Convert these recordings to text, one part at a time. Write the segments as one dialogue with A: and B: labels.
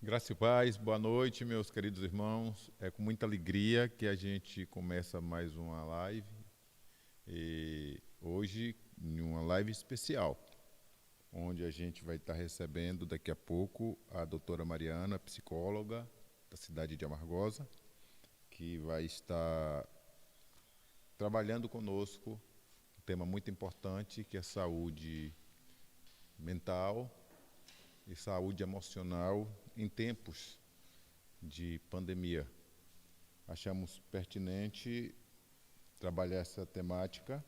A: Graça e paz, boa noite, meus queridos irmãos. É com muita alegria que a gente começa mais uma live. E hoje, em uma live especial, onde a gente vai estar recebendo daqui a pouco a doutora Mariana, psicóloga da cidade de Amargosa, que vai estar trabalhando conosco um tema muito importante, que é saúde mental e saúde emocional em tempos de pandemia. Achamos pertinente trabalhar essa temática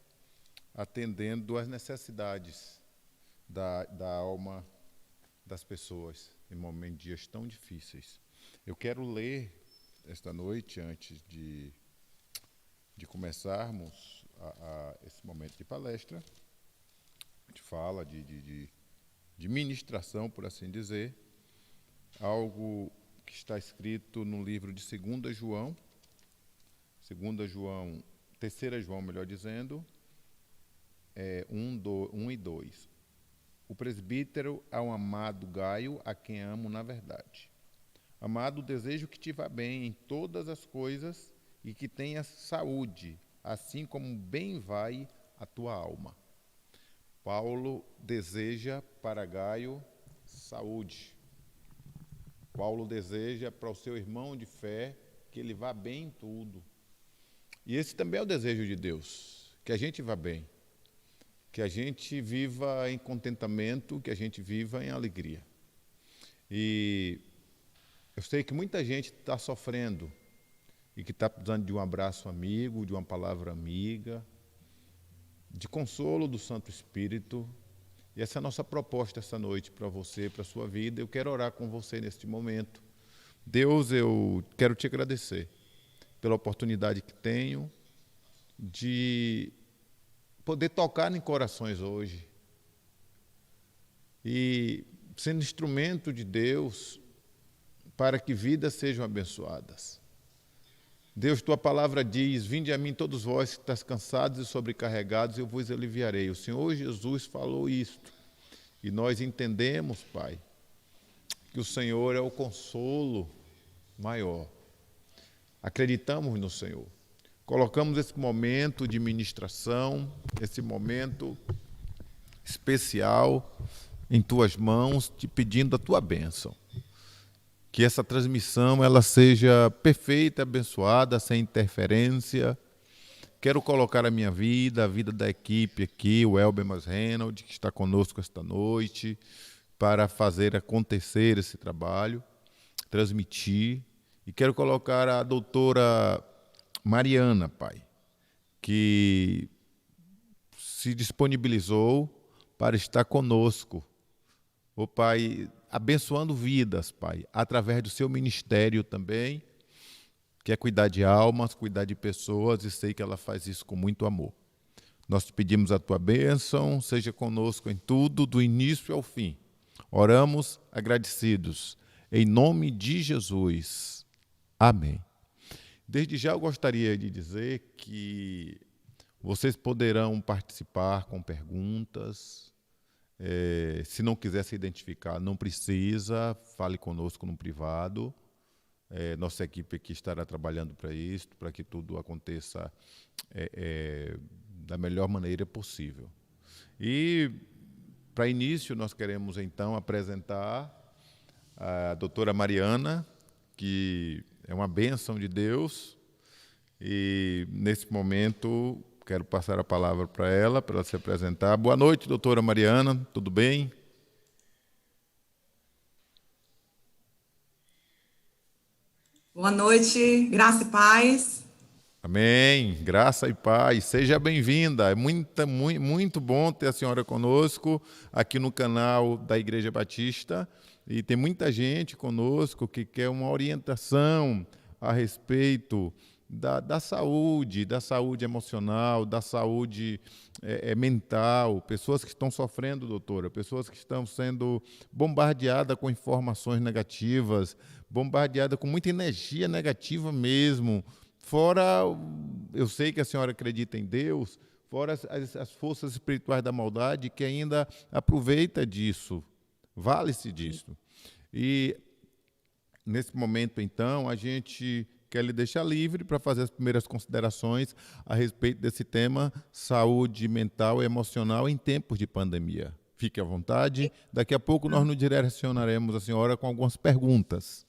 A: atendendo às necessidades da alma das pessoas em momentos, dias tão difíceis. Eu quero ler esta noite, antes de começarmos esse momento de palestra, de fala, de ministração, por assim dizer, algo que está escrito no livro de 2 João, 3 João, melhor dizendo, 1 e 2. O presbítero ao amado Gaio, a quem amo na verdade. Amado, desejo que te vá bem em todas as coisas e que tenhas saúde, assim como bem vai a tua alma. Paulo deseja para Gaio saúde. Paulo deseja para o seu irmão de fé que ele vá bem em tudo. E esse também é o desejo de Deus, que a gente vá bem, que a gente viva em contentamento, que a gente viva em alegria. E eu sei que muita gente está sofrendo e que está precisando de um abraço amigo, de uma palavra amiga, de consolo do Santo Espírito. E essa é a nossa proposta essa noite para você, para a sua vida. Eu quero orar com você neste momento. Deus, eu quero te agradecer pela oportunidade que tenho de poder tocar em corações hoje. E sendo instrumento de Deus para que vidas sejam abençoadas. Deus, tua palavra diz: vinde a mim todos vós que estáis cansados e sobrecarregados, eu vos aliviarei. O Senhor Jesus falou isto. E nós entendemos, Pai, que o Senhor é o consolo maior. Acreditamos no Senhor. Colocamos esse momento de ministração, esse momento especial em tuas mãos, te pedindo a tua bênção. Que essa transmissão ela seja perfeita, abençoada, sem interferência. Quero colocar a minha vida, a vida da equipe aqui, o Elber Reynolds, que está conosco esta noite, para fazer acontecer esse trabalho, transmitir. E quero colocar a doutora Mariana, Pai, que se disponibilizou para estar conosco. Ô Pai, abençoando vidas, Pai, através do seu ministério também, que é cuidar de almas, cuidar de pessoas, e sei que ela faz isso com muito amor. Nós te pedimos a tua bênção, seja conosco em tudo, do início ao fim. Oramos agradecidos, em nome de Jesus. Amém. Desde já eu gostaria de dizer que vocês poderão participar com perguntas. Se não quiser se identificar, não precisa, fale conosco no privado. Nossa equipe aqui estará trabalhando para isso, para que tudo aconteça da melhor maneira possível. E, para início, nós queremos, então, apresentar a doutora Mariana, que é uma bênção de Deus, e, nesse momento, quero passar a palavra para ela se apresentar. Boa noite, doutora Mariana, tudo bem?
B: Boa noite, graça e paz.
A: Amém, graça e paz, seja bem-vinda, é muito bom ter a senhora conosco aqui no canal da Igreja Batista, e tem muita gente conosco que quer uma orientação a respeito da saúde emocional, da saúde mental, pessoas que estão sofrendo, doutora, pessoas que estão sendo bombardeadas com informações negativas, bombardeadas com muita energia negativa mesmo. Fora, eu sei que a senhora acredita em Deus, fora as forças espirituais da maldade que ainda aproveita disso, vale-se disso. E nesse momento, então, a gente quer lhe deixar livre para fazer as primeiras considerações a respeito desse tema, saúde mental e emocional em tempos de pandemia. Fique à vontade. Daqui a pouco nós nos direcionaremos a senhora com algumas perguntas.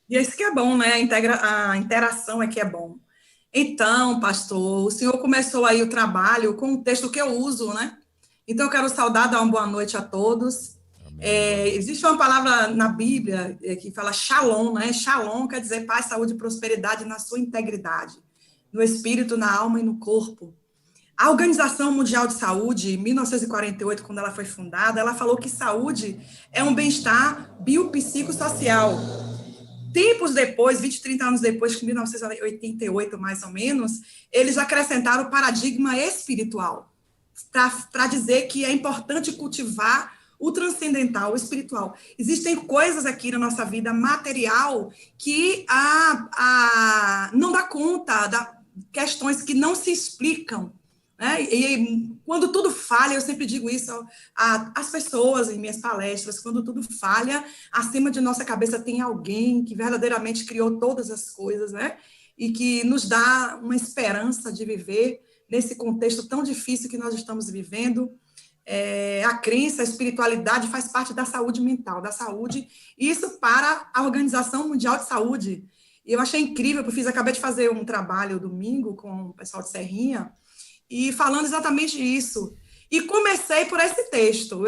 B: E isso que é bom, né? A interação é que é bom. Então, pastor, o senhor começou aí o trabalho com um texto que eu uso, né? Então, eu quero saudar, dar uma boa noite a todos.
A: Amém. Boa noite.
B: Existe uma palavra na Bíblia que fala shalom, né? Shalom quer dizer paz, saúde e prosperidade na sua integridade, no espírito, na alma e no corpo. A Organização Mundial de Saúde, em 1948, quando ela foi fundada, ela falou que saúde é um bem-estar biopsicossocial. Tempos depois, 20, 30 anos depois, que em 1988, mais ou menos, eles acrescentaram o paradigma espiritual, para dizer que é importante cultivar o transcendental, o espiritual. Existem coisas aqui na nossa vida material que não dá conta, questões que não se explicam. Né? E quando tudo falha, eu sempre digo isso às pessoas em minhas palestras, quando tudo falha, acima de nossa cabeça tem alguém que verdadeiramente criou todas as coisas, né? E que nos dá uma esperança de viver nesse contexto tão difícil que nós estamos vivendo. A crença, a espiritualidade faz parte da saúde mental, da saúde, isso para a Organização Mundial de Saúde. E eu achei incrível, porque acabei de fazer um trabalho domingo com o pessoal de Serrinha, e falando exatamente isso. E comecei por esse texto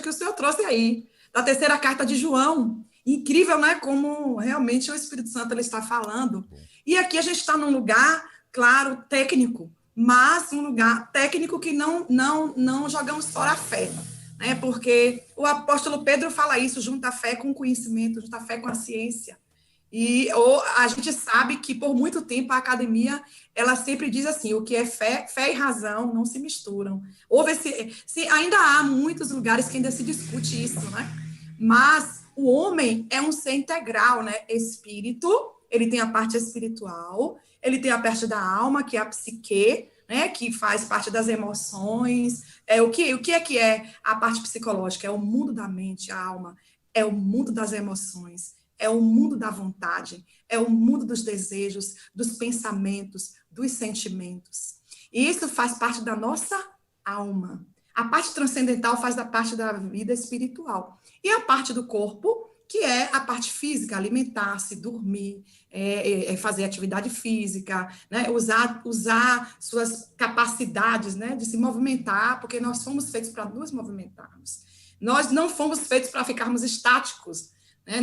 B: que o senhor trouxe aí, da terceira carta de João. Incrível, né? Como realmente o Espírito Santo ele está falando. E aqui a gente está num lugar, claro, técnico, mas um lugar técnico que não jogamos fora a fé. Né? Porque o apóstolo Pedro fala isso, junta a fé com o conhecimento, junta a fé com a ciência. E a gente sabe que, por muito tempo, a academia, ela sempre diz assim, o que é fé e razão não se misturam. Ainda há muitos lugares que ainda se discute isso, né? Mas o homem é um ser integral, né? Espírito, ele tem a parte espiritual, ele tem a parte da alma, que é a psique, né? Que faz parte das emoções. O que é a parte psicológica? É o mundo da mente, a alma. É o mundo das emoções. É o mundo da vontade, é o mundo dos desejos, dos pensamentos, dos sentimentos. E isso faz parte da nossa alma. A parte transcendental faz da parte da vida espiritual. E a parte do corpo, que é a parte física, alimentar-se, dormir, fazer atividade física, né? usar suas capacidades, né? De se movimentar, porque nós fomos feitos para nos movimentarmos. Nós não fomos feitos para ficarmos estáticos.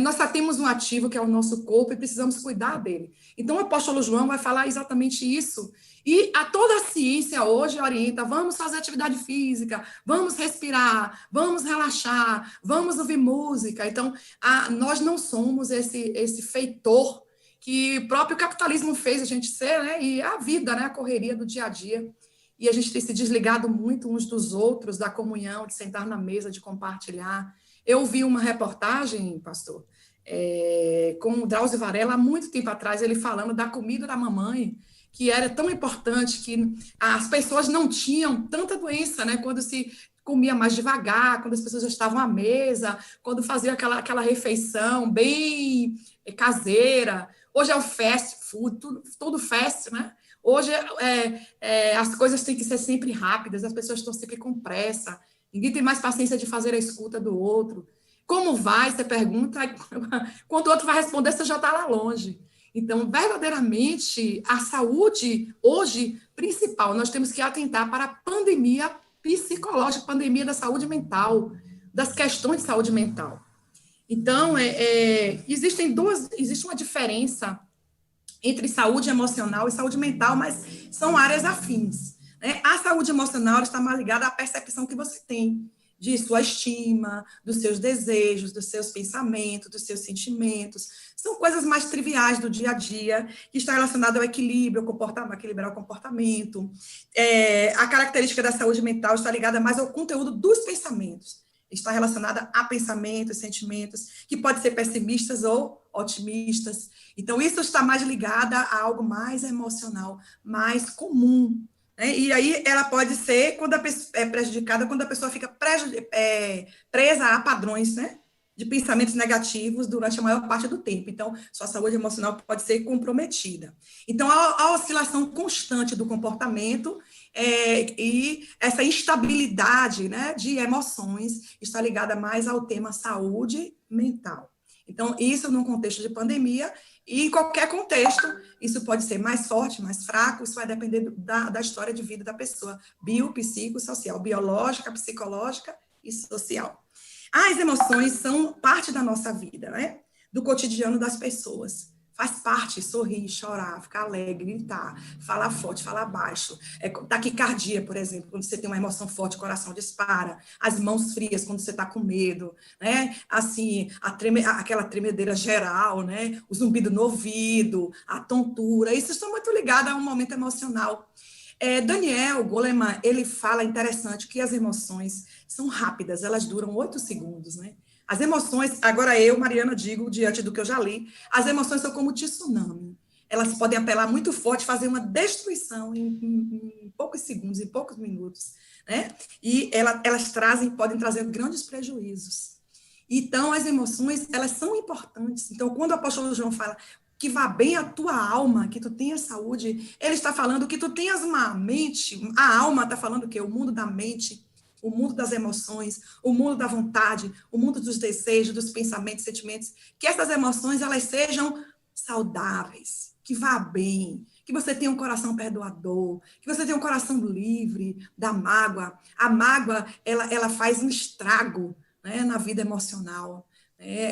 B: Nós só temos um ativo, que é o nosso corpo, e precisamos cuidar dele. Então, o apóstolo João vai falar exatamente isso. E toda a ciência hoje orienta, vamos fazer atividade física, vamos respirar, vamos relaxar, vamos ouvir música. Então, nós não somos esse feitor que o próprio capitalismo fez a gente ser, né? E a vida, né? A correria do dia a dia. E a gente tem se desligado muito uns dos outros, da comunhão, de sentar na mesa, de compartilhar. Eu vi uma reportagem, pastor, com o Drauzio Varela, há muito tempo atrás, ele falando da comida da mamãe, que era tão importante, que as pessoas não tinham tanta doença, né? Quando se comia mais devagar, quando as pessoas já estavam à mesa, quando fazia aquela refeição bem caseira. Hoje é o fast food, tudo fast, né? Hoje as coisas têm que ser sempre rápidas, as pessoas estão sempre com pressa. Ninguém tem mais paciência de fazer a escuta do outro. Como vai? Você pergunta, quando o outro vai responder, você já está lá longe. Então, verdadeiramente, a saúde, hoje, principal, nós temos que atentar para a pandemia psicológica, pandemia da saúde mental, das questões de saúde mental. Então, existe uma diferença entre saúde emocional e saúde mental, mas são áreas afins. A saúde emocional está mais ligada à percepção que você tem de sua estima, dos seus desejos, dos seus pensamentos, dos seus sentimentos. São coisas mais triviais do dia a dia, que está relacionada ao equilíbrio, equilibrar o comportamento. A característica da saúde mental está ligada mais ao conteúdo dos pensamentos. Está relacionada a pensamentos, sentimentos, que podem ser pessimistas ou otimistas. Então, isso está mais ligada a algo mais emocional, mais comum. E aí ela pode ser prejudicada quando a pessoa fica presa a padrões, né? de pensamentos negativos durante a maior parte do tempo. Então, sua saúde emocional pode ser comprometida. Então, a oscilação constante do comportamento e essa instabilidade, né, de emoções está ligada mais ao tema saúde mental. Então, isso num contexto de pandemia, e em qualquer contexto, isso pode ser mais forte, mais fraco, isso vai depender da história de vida da pessoa, biopsicossocial, biológica, psicológica e social. As emoções são parte da nossa vida, né? Do cotidiano das pessoas. Faz parte sorrir, chorar, ficar alegre, gritar, falar forte, falar baixo. Taquicardia, por exemplo, quando você tem uma emoção forte, o coração dispara. As mãos frias, quando você está com medo, né? Assim, aquela tremedeira geral, né? O zumbido no ouvido, a tontura. Isso está muito ligado a um momento emocional. Daniel Goleman, ele fala interessante que as emoções são rápidas, elas duram 8 segundos, né? As emoções, agora eu, Mariana, digo, diante do que eu já li, as emoções são como tsunami. Elas podem apelar muito forte, fazer uma destruição em poucos segundos, em poucos minutos, né? E elas podem trazer grandes prejuízos. Então, as emoções, elas são importantes. Então, quando o apóstolo João fala que vá bem a tua alma, que tu tenhas saúde, ele está falando que tu tenhas uma mente, a alma está falando o quê? O mundo da mente, o mundo das emoções, o mundo da vontade, o mundo dos desejos, dos pensamentos, sentimentos, que essas emoções, elas sejam saudáveis, que vá bem, que você tenha um coração perdoador, que você tenha um coração livre da mágoa. A mágoa, ela faz um estrago, né, na vida emocional.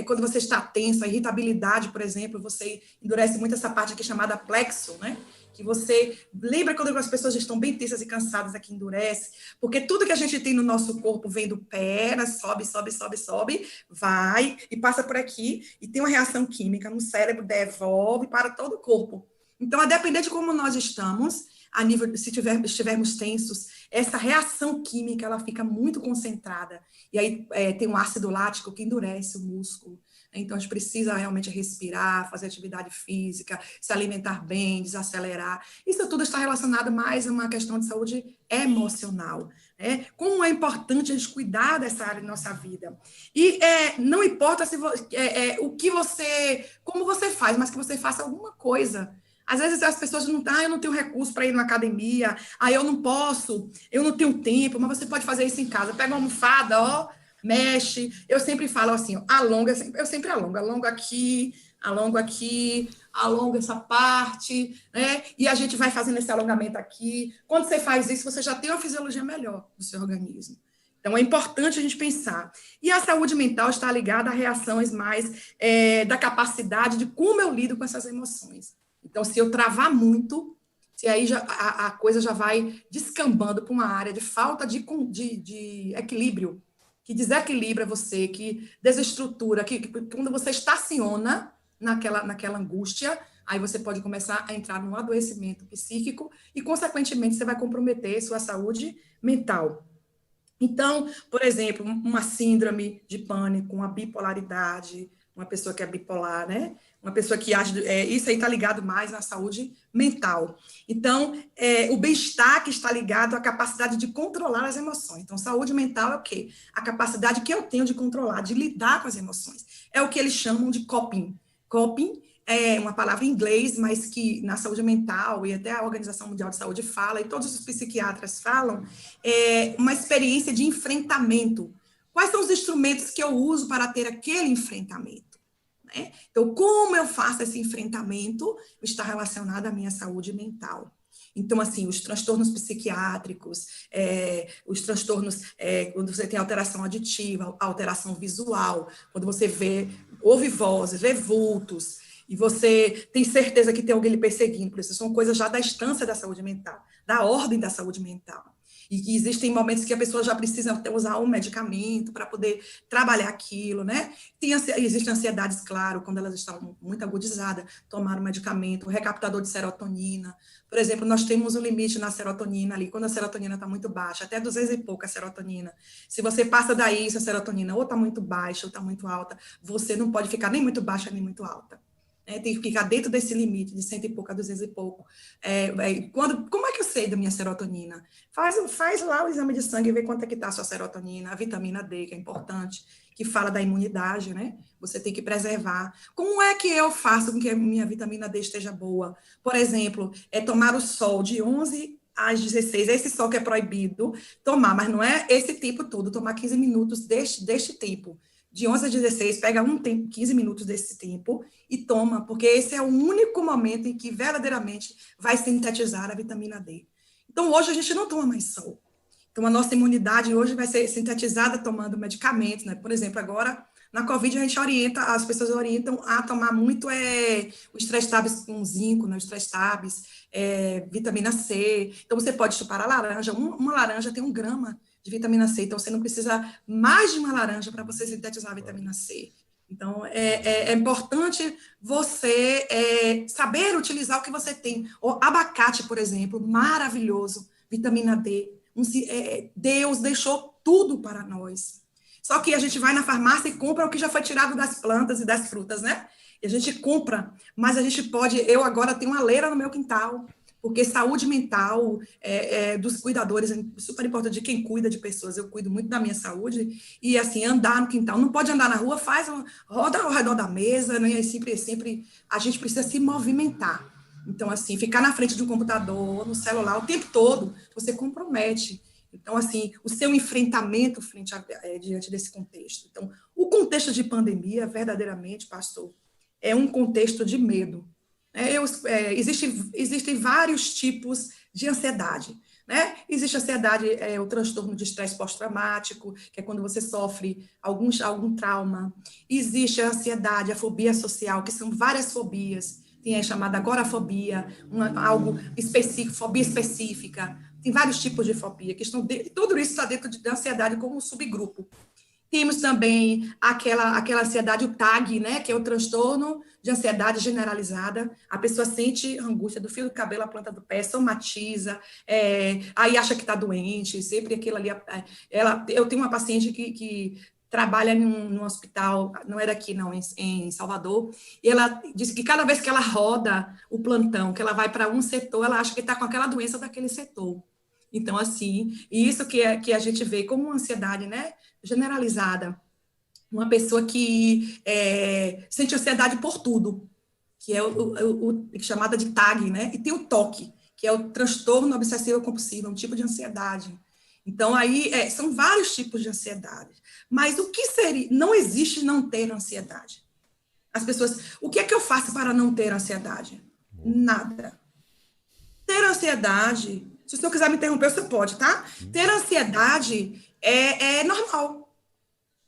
B: Quando você está tenso, a irritabilidade, por exemplo, você endurece muito essa parte aqui chamada plexo, né? Que você lembra quando as pessoas estão bem tensas e cansadas, aqui endurece, porque tudo que a gente tem no nosso corpo vem do pé, sobe, vai e passa por aqui e tem uma reação química no cérebro, devolve para todo o corpo. Então, a depender de como nós estamos, a nível, se estivermos tensos, essa reação química ela fica muito concentrada. E aí tem um ácido lático que endurece o músculo. Então, a gente precisa realmente respirar, fazer atividade física, se alimentar bem, desacelerar. Isso tudo está relacionado mais a uma questão de saúde emocional. Como é importante a gente cuidar dessa área da nossa vida. E não importa se como você faz, mas que você faça alguma coisa. Às vezes as pessoas não eu não tenho recurso para ir na academia, eu não posso, eu não tenho tempo, mas você pode fazer isso em casa. Pega uma almofada, ó, mexe. Eu sempre falo assim, alonga, eu sempre alongo aqui, alongo essa parte, né? E a gente vai fazendo esse alongamento aqui. Quando você faz isso, você já tem uma fisiologia melhor do seu organismo. Então, é importante a gente pensar. E a saúde mental está ligada a reações mais da capacidade de como eu lido com essas emoções. Então, se eu travar muito, se aí a coisa já vai descambando para uma área de falta de equilíbrio, que desequilibra você, que desestrutura, que quando você estaciona naquela angústia, aí você pode começar a entrar num adoecimento psíquico e, consequentemente, você vai comprometer sua saúde mental. Então, por exemplo, uma síndrome de pânico, uma bipolaridade, uma pessoa que é bipolar, né? Uma pessoa que age... isso aí está ligado mais na saúde mental. Então, o bem-estar que está ligado à capacidade de controlar as emoções. Então, saúde mental é o quê? A capacidade que eu tenho de controlar, de lidar com as emoções. É o que eles chamam de coping. Coping é uma palavra em inglês, mas que na saúde mental, e até a Organização Mundial de Saúde fala, e todos os psiquiatras falam, uma experiência de enfrentamento. Quais são os instrumentos que eu uso para ter aquele enfrentamento? Né? Então, como eu faço esse enfrentamento está relacionado à minha saúde mental. Então, assim, os transtornos psiquiátricos, os transtornos, quando você tem alteração auditiva, alteração visual, quando você ouve vozes, vê vultos, e você tem certeza que tem alguém lhe perseguindo, por isso são coisas já da instância da saúde mental, da ordem da saúde mental. E que existem momentos que a pessoa já precisa até usar um medicamento para poder trabalhar aquilo, né? Existem ansiedades, claro, quando elas estão muito agudizadas, tomar um medicamento, um recaptador de serotonina. Por exemplo, nós temos um limite na serotonina ali, quando a serotonina está muito baixa, até 200 e pouco a serotonina. Se você passa daí, se a serotonina ou está muito baixa ou está muito alta, você não pode ficar nem muito baixa nem muito alta. né? Tem que ficar dentro desse limite de 100 e pouco a 200 e pouco. Como é que eu sei da minha serotonina? Faz lá o exame de sangue e vê quanto é que está a sua serotonina, a vitamina D, que é importante, que fala da imunidade, né? Você tem que preservar. Como é que eu faço com que a minha vitamina D esteja boa? Por exemplo, tomar o sol de 11 às 16, esse sol que é proibido tomar, mas não é esse tipo tudo, tomar 15 minutos deste tipo. De 11 a 16, pega 15 minutos desse tempo e toma, porque esse é o único momento em que verdadeiramente vai sintetizar a vitamina D. Então, hoje a gente não toma mais sol. Então, a nossa imunidade hoje vai ser sintetizada tomando medicamentos, né? Por exemplo, agora, na Covid, a gente orienta, as pessoas orientam a tomar muito os 3 tabs com zinco, né? Os 3 tabs, vitamina C. Então, você pode chupar a laranja. Uma laranja tem 1 grama de vitamina C, então você não precisa mais de uma laranja para você sintetizar a vitamina C. Então, é importante você saber utilizar o que você tem. O abacate, por exemplo, maravilhoso, vitamina D. Deus deixou tudo para nós. Só que a gente vai na farmácia e compra o que já foi tirado das plantas e das frutas, né? E a gente compra, mas a gente pode... Eu agora tenho uma leira no meu quintal, porque saúde mental dos cuidadores é super importante, de quem cuida de pessoas. Eu cuido muito da minha saúde, e assim, andar no quintal, não pode andar na rua, roda ao redor da mesa, né? Sempre a gente precisa se movimentar. Então, assim, ficar na frente de um computador, no celular, o tempo todo, você compromete. Então, assim, o seu enfrentamento diante desse contexto. Então, o contexto de pandemia, verdadeiramente, pastor, é um contexto de medo. Existem vários tipos de ansiedade, né? Existe a ansiedade, o transtorno de estresse pós-traumático, que é quando você sofre algum trauma. Existe a ansiedade, a fobia social, que são várias fobias. Tem a chamada agorafobia, algo específico, fobia específica. Tem vários tipos de fobia, que tudo isso está dentro da ansiedade como um subgrupo. Temos também aquela ansiedade, o TAG, né, que é o transtorno de ansiedade generalizada. A pessoa sente angústia do fio do cabelo à planta do pé, somatiza, aí acha que está doente, sempre aquilo ali. Eu tenho uma paciente que trabalha num hospital, não é daqui, não, em Salvador, e ela disse que cada vez que ela roda o plantão, que ela vai para um setor, ela acha que está com aquela doença daquele setor. Então, assim, isso que a gente vê como uma ansiedade, né, generalizada. Uma pessoa que sente ansiedade por tudo, que é chamada de TAG, né? E tem o TOC, que é o transtorno obsessivo compulsivo, é um tipo de ansiedade. Então, aí, são vários tipos de ansiedade. Mas o que seria? Não existe não ter ansiedade. As pessoas, o que é que eu faço para não ter ansiedade? Nada. Ter ansiedade, se o senhor quiser me interromper, você pode, tá? Ter ansiedade é normal.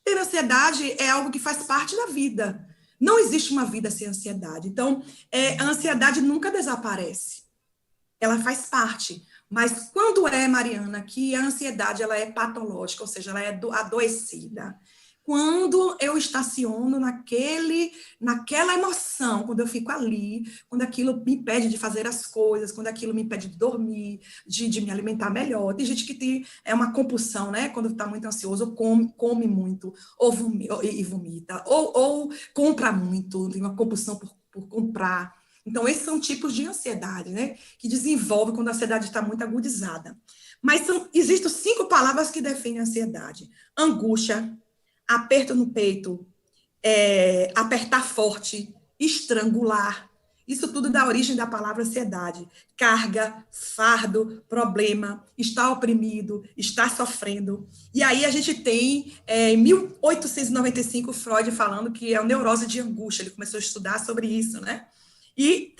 B: Ter ansiedade é algo que faz parte da vida. Não existe uma vida sem ansiedade. Então, a ansiedade nunca desaparece. Ela faz parte. Mas quando Mariana, que a ansiedade ela é patológica, ou seja, ela é adoecida, quando eu estaciono naquela emoção, quando eu fico ali, quando aquilo me impede de fazer as coisas, quando aquilo me impede de dormir, de me alimentar melhor. Tem gente que tem uma compulsão, né? Quando está muito ansioso, come muito, e vomita, ou compra muito, tem uma compulsão por comprar. Então, esses são tipos de ansiedade, né? Que desenvolve quando a ansiedade está muito agudizada. Mas existem 5 palavras que definem a ansiedade: angústia, aperto no peito, apertar forte, estrangular. Isso tudo dá origem da palavra ansiedade. Carga, fardo, problema, estar oprimido, estar sofrendo. E aí a gente tem, em 1895, Freud falando que é a neurose de angústia. Ele começou a estudar sobre isso, né? E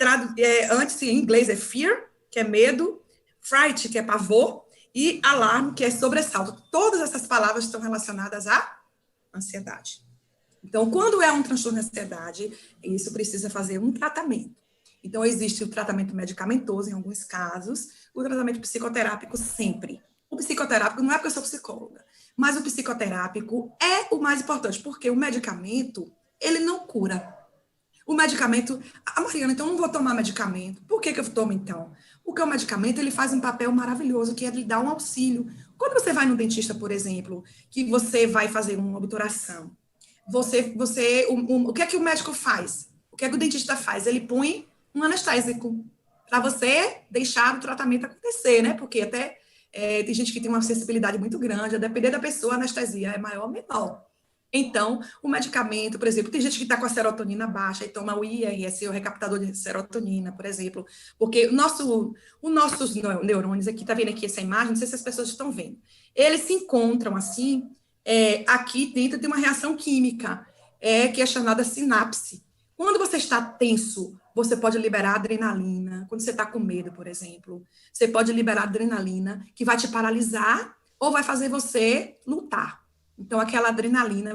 B: antes, em inglês, é fear, que é medo, fright, que é pavor, e alarme, que é sobressalto. Todas essas palavras estão relacionadas à ansiedade. Então, quando é um transtorno de ansiedade, isso precisa fazer um tratamento. Então, existe o tratamento medicamentoso em alguns casos, o tratamento psicoterápico sempre. O psicoterápico não é porque eu sou psicóloga, mas o psicoterápico é o mais importante, porque o medicamento, ele não cura. O medicamento... Mariana, então eu não vou tomar medicamento. Por que eu tomo, então? Porque o medicamento, ele faz um papel maravilhoso, que é de dar um auxílio. Quando você vai no dentista, por exemplo, que você vai fazer uma obturação, o que é que o médico faz? O que é que o dentista faz? Ele põe um anestésico para você deixar o tratamento acontecer, né? Porque até tem gente que tem uma sensibilidade muito grande, a depender da pessoa, a anestesia é maior ou menor. Então, o medicamento, por exemplo, tem gente que está com a serotonina baixa e toma o IRS, o recaptador de serotonina, por exemplo, porque os nossos neurônios aqui, tá vendo aqui essa imagem? Não sei se as pessoas estão vendo. Eles se encontram assim, aqui dentro tem uma reação química, que é chamada sinapse. Quando você está tenso, você pode liberar adrenalina. Quando você está com medo, por exemplo, você pode liberar adrenalina, que vai te paralisar ou vai fazer você lutar. Então, aquela adrenalina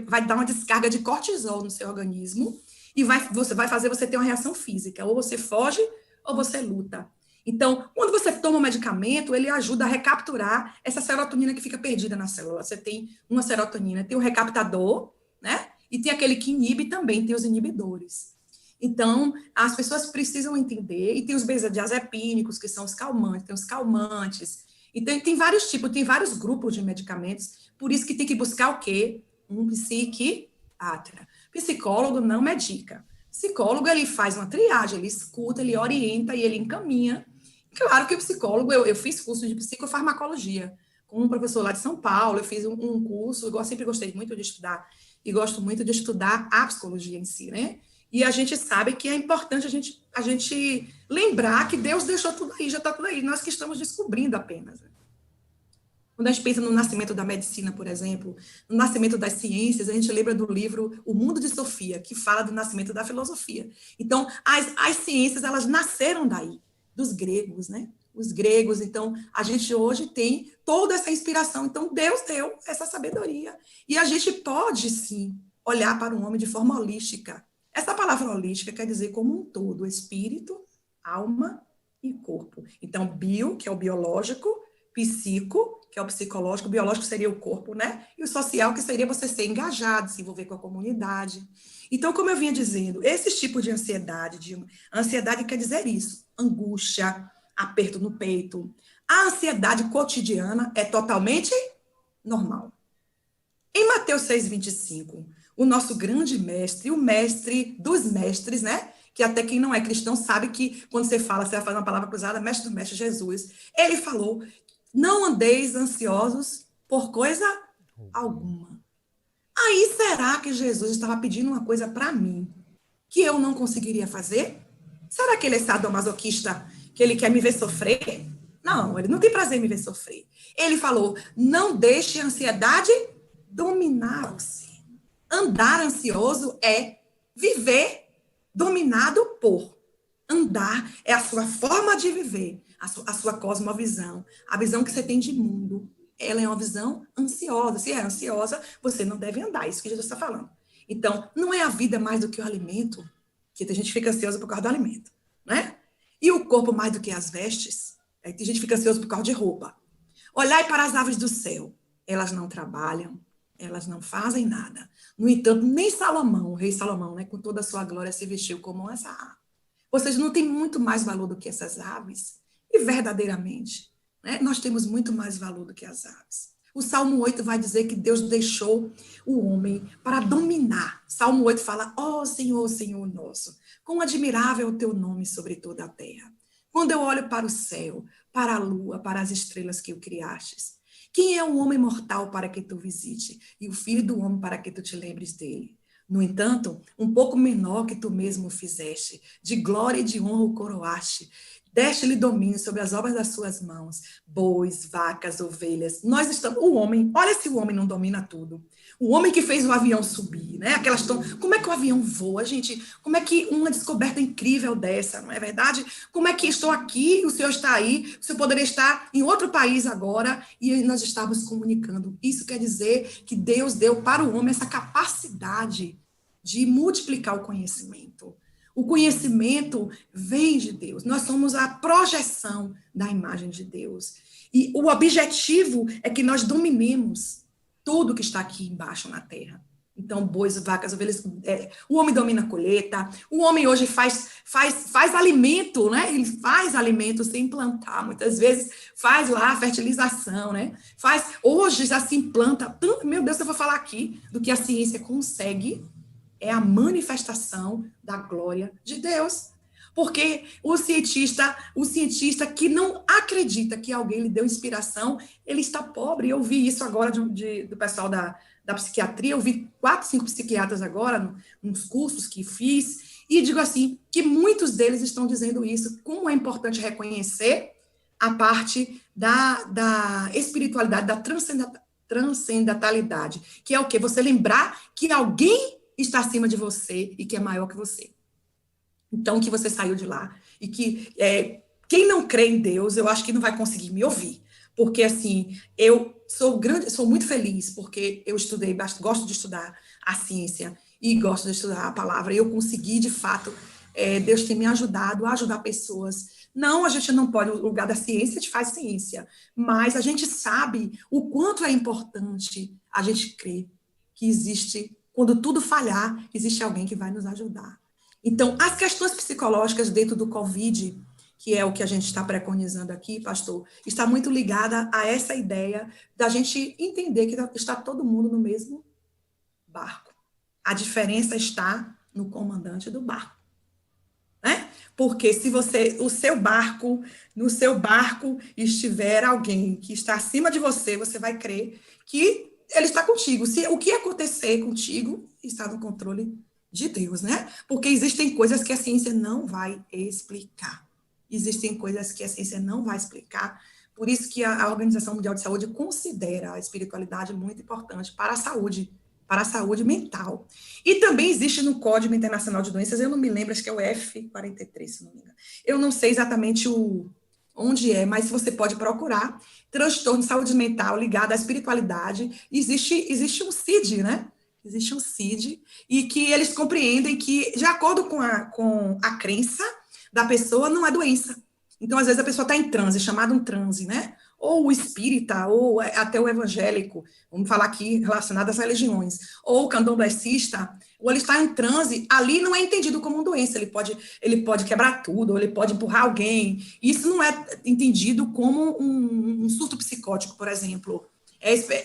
B: vai dar uma descarga de cortisol no seu organismo e vai fazer você ter uma reação física. Ou você foge ou você luta. Então, quando você toma um medicamento, ele ajuda a recapturar essa serotonina que fica perdida na célula. Você tem uma serotonina, tem um recaptador, né? E tem aquele que inibe também, tem os inibidores. Então, as pessoas precisam entender, e tem os benzodiazepínicos, que são os calmantes, tem os calmantes. Então, tem vários tipos, tem vários grupos de medicamentos, por isso que tem que buscar o quê? Um psiquiatra. Psicólogo não medica. Psicólogo, ele faz uma triagem, ele escuta, ele orienta e ele encaminha. Claro que o psicólogo, eu fiz curso de psicofarmacologia com um professor lá de São Paulo, eu fiz um curso, eu sempre gostei muito de estudar, e gosto muito de estudar a psicologia em si, né? E a gente sabe que é importante a gente lembrar que Deus deixou tudo aí, já está tudo aí, nós que estamos descobrindo apenas. Quando a gente pensa no nascimento da medicina, por exemplo, no nascimento das ciências, a gente lembra do livro O Mundo de Sofia, que fala do nascimento da filosofia. Então, as ciências, elas nasceram daí, dos gregos, né? Os gregos, então, a gente hoje tem toda essa inspiração. Então, Deus deu essa sabedoria. E a gente pode, sim, olhar para o homem de forma holística. Essa palavra holística quer dizer como um todo, espírito, alma e corpo. Então, bio, que é o biológico, psico, que é o psicológico, o biológico seria o corpo, né? E o social, que seria você ser engajado, se envolver com a comunidade. Então, como eu vinha dizendo, esse tipo de ansiedade quer dizer isso, angústia, aperto no peito. A ansiedade cotidiana é totalmente normal. Em Mateus 6,25, o nosso grande mestre, o mestre dos mestres, né? Que até quem não é cristão sabe que quando você fala, você vai fazer uma palavra cruzada, mestre do mestre Jesus, ele falou, não andeis ansiosos por coisa alguma. Aí será que Jesus estava pedindo uma coisa para mim que eu não conseguiria fazer? Será que ele é sadomasoquista, que ele quer me ver sofrer? Não, ele não tem prazer em me ver sofrer. Ele falou, não deixe a ansiedade dominar você. Andar ansioso é viver dominado por. Andar é a sua forma de viver, a sua cosmovisão, a visão que você tem de mundo. Ela é uma visão ansiosa. Se é ansiosa, você não deve andar. É isso que Jesus está falando. Então, não é a vida mais do que o alimento, que a gente fica ansiosa por causa do alimento, né? E o corpo mais do que as vestes. Aí tem gente que fica ansiosa por causa de roupa. Olhai para as aves do céu. Elas não trabalham, elas não fazem nada. No entanto, nem Salomão, o rei Salomão, né, com toda a sua glória, se vestiu como essa ave. Ou seja, não tem muito mais valor do que essas aves. E verdadeiramente, né, nós temos muito mais valor do que as aves. O Salmo 8 vai dizer que Deus deixou o homem para dominar. Salmo 8 fala, ó Senhor, Senhor nosso, quão admirável é o teu nome sobre toda a terra. Quando eu olho para o céu, para a lua, para as estrelas que o criastes, quem é o homem mortal para que tu visite? E o filho do homem para que tu te lembres dele? No entanto, um pouco menor que tu mesmo o fizeste, de glória e de honra o coroaste, deste-lhe domínio sobre as obras das suas mãos, bois, vacas, ovelhas. Nós estamos, o homem, olha se o homem não domina tudo. O homem que fez o avião subir, né? Como é que o avião voa, gente? Como é que uma descoberta incrível dessa, não é verdade? Como é que estou aqui, o senhor está aí, o senhor poderia estar em outro país agora e nós estamos comunicando. Isso quer dizer que Deus deu para o homem essa capacidade de multiplicar o conhecimento. O conhecimento vem de Deus. Nós somos a projeção da imagem de Deus. E o objetivo é que nós dominemos tudo que está aqui embaixo na terra. Então, bois, vacas, ovelhas, o homem domina a colheita, o homem hoje faz alimento, né? Ele faz alimento sem plantar, muitas vezes faz lá a fertilização, né? Hoje já se implanta, meu Deus, eu vou falar aqui do que a ciência consegue é a manifestação da glória de Deus. Porque o cientista que não acredita que alguém lhe deu inspiração, ele está pobre. Eu vi isso agora do pessoal da psiquiatria, eu vi 4, 5 psiquiatras agora, nos cursos que fiz, e digo assim, que muitos deles estão dizendo isso, como é importante reconhecer a parte da espiritualidade, da transcendentalidade, que é o quê? Você lembrar que alguém está acima de você e que é maior que você. Então, que você saiu de lá. E que quem não crê em Deus, eu acho que não vai conseguir me ouvir. Porque, assim, eu sou muito feliz, porque eu estudei, gosto de estudar a ciência e gosto de estudar a palavra. E eu consegui, de fato, Deus tem me ajudado a ajudar pessoas. Não, a gente não pode, o lugar da ciência, a gente faz ciência. Mas a gente sabe o quanto é importante a gente crer que existe, quando tudo falhar, existe alguém que vai nos ajudar. Então, as questões psicológicas dentro do Covid, que é o que a gente está preconizando aqui, pastor, está muito ligada a essa ideia da gente entender que está todo mundo no mesmo barco. A diferença está no comandante do barco, né? Porque se no seu barco estiver alguém que está acima de você, você vai crer que ele está contigo. Se o que acontecer contigo está no controle de Deus, né? Porque existem coisas que a ciência não vai explicar. Existem coisas que a ciência não vai explicar. Por isso que a Organização Mundial de Saúde considera a espiritualidade muito importante para a saúde mental. E também existe no Código Internacional de Doenças, eu não me lembro, acho que é o F43, se não me engano. Eu não sei exatamente onde é, mas você pode procurar transtorno de saúde mental ligado à espiritualidade. Existe um CID, né? Existe um CID, e que eles compreendem que, de acordo com a crença da pessoa, não é doença. Então, às vezes, a pessoa está em transe, chamado um transe, né? Ou o espírita, ou até o evangélico, vamos falar aqui relacionado às religiões, ou o candomblessista, ou ele está em transe, ali não é entendido como uma doença, ele pode quebrar tudo, ou ele pode empurrar alguém. Isso não é entendido como um surto psicótico, por exemplo.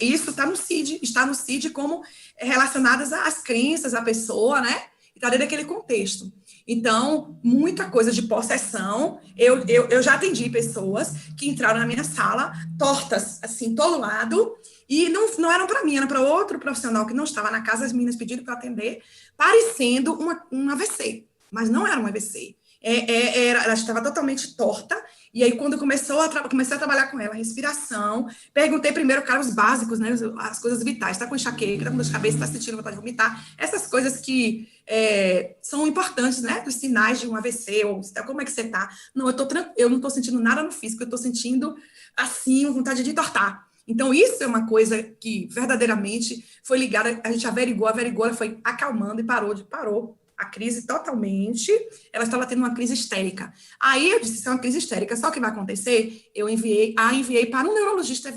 B: Isso está no CID como relacionadas às crenças, à pessoa, né? E está dentro daquele contexto. Então, muita coisa de possessão, eu já atendi pessoas que entraram na minha sala, tortas, assim, todo lado, e não eram para mim, era para outro profissional que não estava na casa, as meninas pediram para atender, parecendo um AVC, mas não era um AVC. Ela estava totalmente torta, e aí quando comecei a trabalhar com ela, respiração, perguntei primeiro, cara, os básicos, né, as coisas vitais, está com enxaqueca, está com dor de cabeça, está sentindo vontade de vomitar, essas coisas que são importantes, né, os sinais de um AVC, ou como é que você está? Não, eu não estou sentindo nada no físico, eu estou sentindo, assim, vontade de entortar. Então, isso é uma coisa que verdadeiramente foi ligada, a gente averiguou, ela foi acalmando e parou a crise totalmente, ela estava tendo uma crise histérica. Aí eu disse, isso é uma crise histérica, só o que vai acontecer? Eu enviei para um neurologista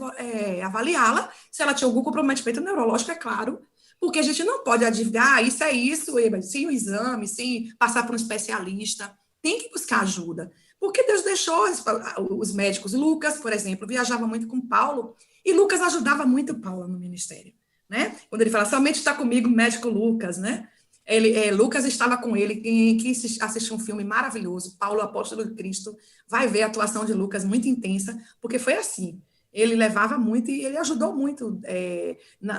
B: avaliá-la, se ela tinha algum comprometimento neurológico, é claro, porque a gente não pode adivinhar, isso é isso, sem o exame, sem passar por um especialista, tem que buscar ajuda. Porque Deus deixou os médicos. Lucas, por exemplo, viajava muito com Paulo, e Lucas ajudava muito Paulo no ministério, né? Quando ele fala, somente está comigo o médico Lucas, né? Lucas estava com ele, quem assistiu um filme maravilhoso, Paulo, Apóstolo de Cristo, vai ver a atuação de Lucas muito intensa, porque foi assim, ele levava muito e ele ajudou muito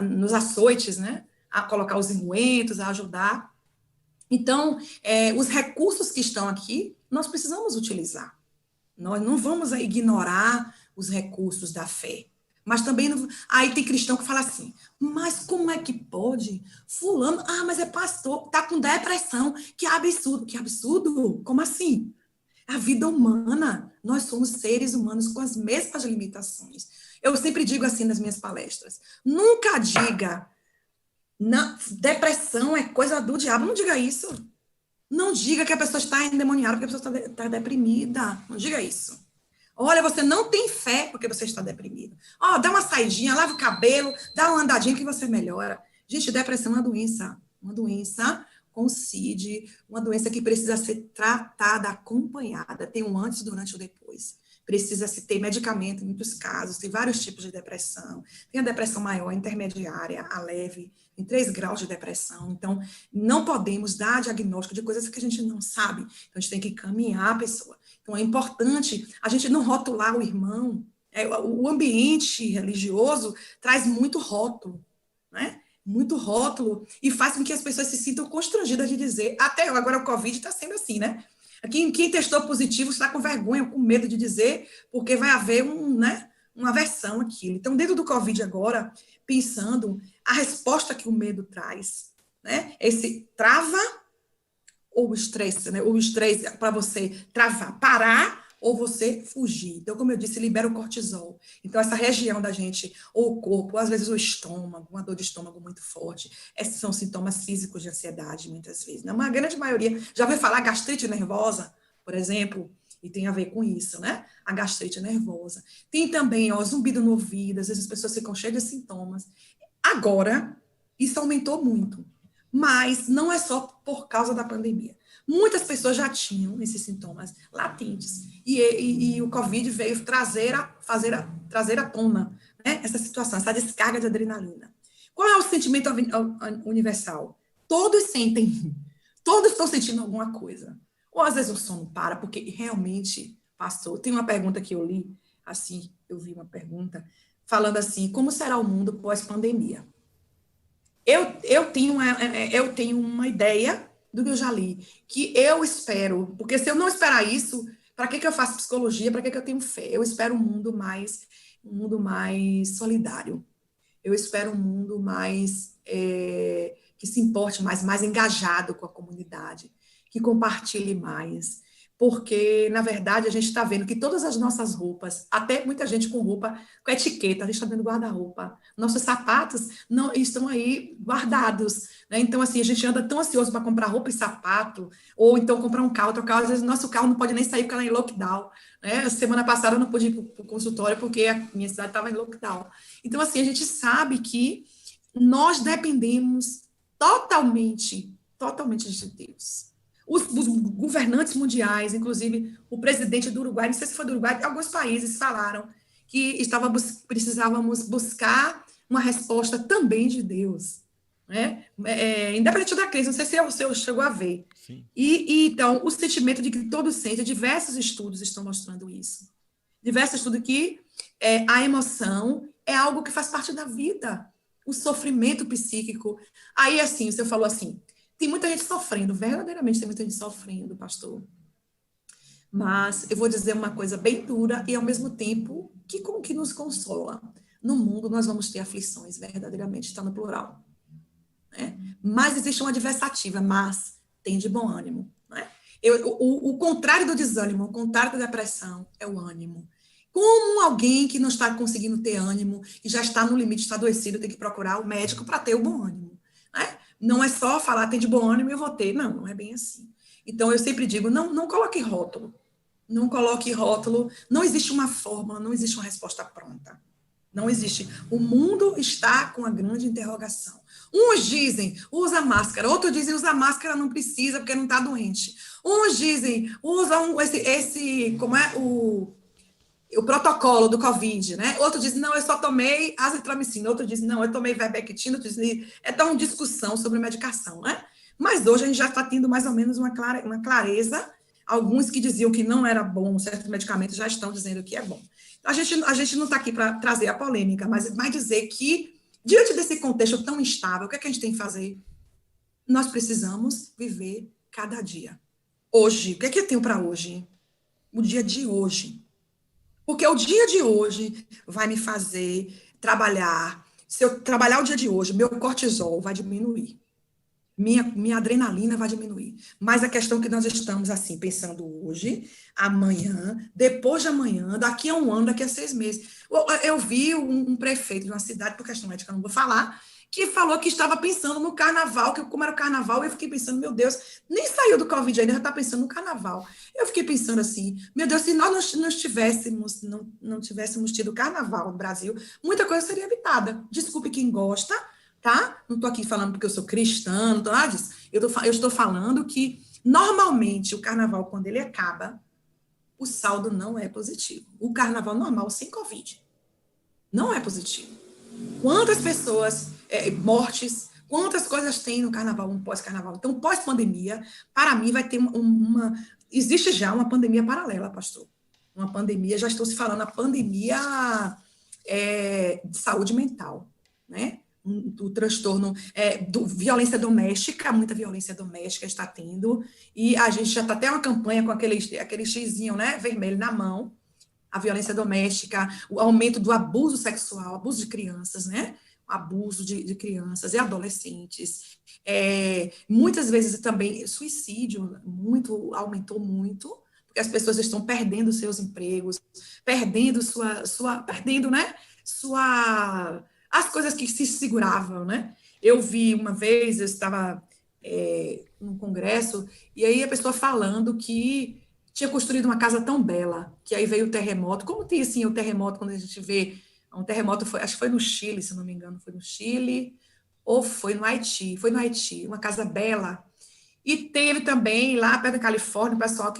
B: nos açoites, né? A colocar os ungüentos, a ajudar. Então, os recursos que estão aqui, nós precisamos utilizar. Nós não vamos ignorar os recursos da fé. Mas também, aí tem cristão que fala assim, mas como é que pode? Fulano, mas é pastor, tá com depressão, que absurdo. Que absurdo? Como assim? A vida humana, nós somos seres humanos com as mesmas limitações. Eu sempre digo assim nas minhas palestras, nunca diga, depressão é coisa do diabo, não diga isso. Não diga que a pessoa está endemoniada porque a pessoa está deprimida, não diga isso. Olha, você não tem fé porque você está deprimido. Dá uma saidinha, lava o cabelo, dá uma andadinha que você melhora. Gente, depressão é uma doença com CID, uma doença que precisa ser tratada, acompanhada. Tem um antes, durante ou depois. precisa-se ter medicamento em muitos casos, tem vários tipos de depressão, tem a depressão maior, a intermediária, a leve, em 3 graus de depressão. Então, não podemos dar diagnóstico de coisas que a gente não sabe. Então, a gente tem que encaminhar a pessoa. Então, é importante a gente não rotular o irmão. O ambiente religioso traz muito rótulo, né? Muito rótulo, e faz com que as pessoas se sintam constrangidas de dizer, até agora o Covid está sendo assim, né? Quem testou positivo está com vergonha, com medo de dizer, porque vai haver uma aversão àquilo. Então, dentro do Covid agora, pensando a resposta que o medo traz, né? Esse trava ou estresse, né? O estresse para você travar, parar ou você fugir. Então, como eu disse, libera o cortisol. Então, essa região da gente, ou o corpo, ou às vezes o estômago, uma dor de estômago muito forte, esses são sintomas físicos de ansiedade, muitas vezes. Na grande maioria, já vai falar gastrite nervosa, por exemplo, e tem a ver com isso, né? A gastrite nervosa. Tem também, zumbido no ouvido, às vezes as pessoas ficam cheias de sintomas. Agora, isso aumentou muito, mas não é só por causa da pandemia. Muitas pessoas já tinham esses sintomas latentes, e o Covid veio trazer à tona, né, essa situação, essa descarga de adrenalina. Qual é o sentimento universal? Todos sentem, todos estão sentindo alguma coisa. Ou às vezes o sono para, porque realmente passou. Tem uma pergunta que eu li, assim, eu vi uma pergunta, falando assim, como será o mundo pós-pandemia? Eu tenho uma ideia do que eu já li, que eu espero, porque se eu não esperar isso, para que eu faço psicologia, para que eu tenho fé? Eu espero um mundo mais solidário. Eu espero um mundo mais que se importe mais engajado com a comunidade, que compartilhe mais, porque, na verdade, a gente está vendo que todas as nossas roupas, até muita gente com roupa, com etiqueta, a gente está vendo guarda-roupa, nossos sapatos não estão aí guardados, né? Então, assim, a gente anda tão ansioso para comprar roupa e sapato, ou então comprar um carro, trocar, às vezes o nosso carro não pode nem sair porque ela é em lockdown, né? Semana passada eu não pude ir para o consultório porque a minha cidade estava em lockdown. Então, assim, a gente sabe que nós dependemos totalmente de Deus. Os governantes mundiais, inclusive o presidente do Uruguai, não sei se foi do Uruguai, alguns países falaram que precisávamos buscar uma resposta também de Deus, né? Independente da crise, não sei se o senhor chegou a ver.
A: Sim.
B: Então, o sentimento de que todo sente, diversos estudos estão mostrando isso. Diversos estudos que a emoção é algo que faz parte da vida, o sofrimento psíquico. Aí, assim, o senhor falou assim, tem muita gente sofrendo, verdadeiramente tem muita gente sofrendo, pastor. Mas eu vou dizer uma coisa bem dura e, ao mesmo tempo, que nos consola. No mundo, nós vamos ter aflições, verdadeiramente, está no plural. Né? Mas existe uma adversativa, mas tem de bom ânimo. Né? O contrário do desânimo, o contrário da depressão é o ânimo. Como alguém que não está conseguindo ter ânimo, que já está no limite, está adoecido, tem que procurar o médico para ter o bom ânimo. Né? Não é só falar, tem de bom ânimo e eu vou ter. Não, não é bem assim. Então, eu sempre digo, não coloque rótulo. Não coloque rótulo. Não existe uma fórmula, não existe uma resposta pronta. Não existe. O mundo está com a grande interrogação. Uns dizem, usa máscara. Outros dizem, usa máscara, não precisa, porque não está doente. Uns dizem, usa como é o protocolo do Covid, né? Outro diz, não, eu só tomei azitromicina. Outro diz, não, eu tomei vermectina. Outro diz, é tão discussão sobre medicação, né? Mas hoje a gente já está tendo mais ou menos uma clareza. Alguns que diziam que não era bom certos medicamentos já estão dizendo que é bom. A gente não está aqui para trazer a polêmica, mas dizer que, diante desse contexto tão instável, o que é que a gente tem que fazer? Nós precisamos viver cada dia. Hoje, o que é que eu tenho para hoje? O dia de hoje. Porque o dia de hoje vai me fazer trabalhar. Se eu trabalhar o dia de hoje, meu cortisol vai diminuir. Minha adrenalina vai diminuir. Mas a questão é que nós estamos assim, pensando hoje, amanhã, depois de amanhã, daqui a um ano, daqui a 6 meses. Eu vi um prefeito de uma cidade, por questão ética, não vou falar, que falou que estava pensando no carnaval, que como era o carnaval, eu fiquei pensando, meu Deus, nem saiu do Covid ainda, já está pensando no carnaval. Eu fiquei pensando assim, meu Deus, se nós não tivéssemos tido carnaval no Brasil, muita coisa seria evitada. Desculpe quem gosta, tá? Não estou aqui falando porque eu sou cristã, não estou nada disso. Eu estou falando que, normalmente, o carnaval, quando ele acaba, o saldo não é positivo. O carnaval normal sem Covid não é positivo. Quantas pessoas, mortes, quantas coisas tem no carnaval, um pós-carnaval. Então, pós-pandemia, para mim, vai ter existe já uma pandemia paralela, pastor. Uma pandemia, já estou se falando, a pandemia de saúde mental, né? Do transtorno, violência doméstica, muita violência doméstica está tendo, e a gente já está até uma campanha com aquele xizinho, né, vermelho na mão, a violência doméstica, o aumento do abuso sexual, abuso de crianças, né, abuso de crianças e adolescentes, muitas vezes também suicídio, aumentou muito, porque as pessoas estão perdendo seus empregos, perdendo perdendo, né, as coisas que se seguravam, né? Eu vi uma vez, eu estava num congresso, e aí a pessoa falando que tinha construído uma casa tão bela, que aí veio o terremoto. Como tem, assim, o terremoto, quando a gente vê um terremoto, acho que foi no Chile, se não me engano, foi no Chile, ou foi no Haiti, uma casa bela. E teve também, lá perto da Califórnia, o pessoal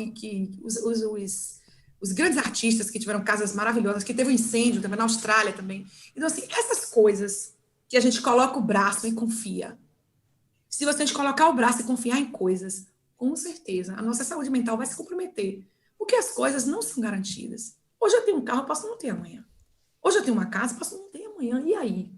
B: os grandes artistas que tiveram casas maravilhosas, que teve um incêndio também na Austrália também. Então, assim, essas coisas que a gente coloca o braço e confia. Se a gente colocar o braço e confiar em coisas, com certeza, a nossa saúde mental vai se comprometer, porque as coisas não são garantidas. Hoje eu tenho um carro, eu posso não ter amanhã. Hoje eu tenho uma casa, eu posso não ter amanhã. E aí?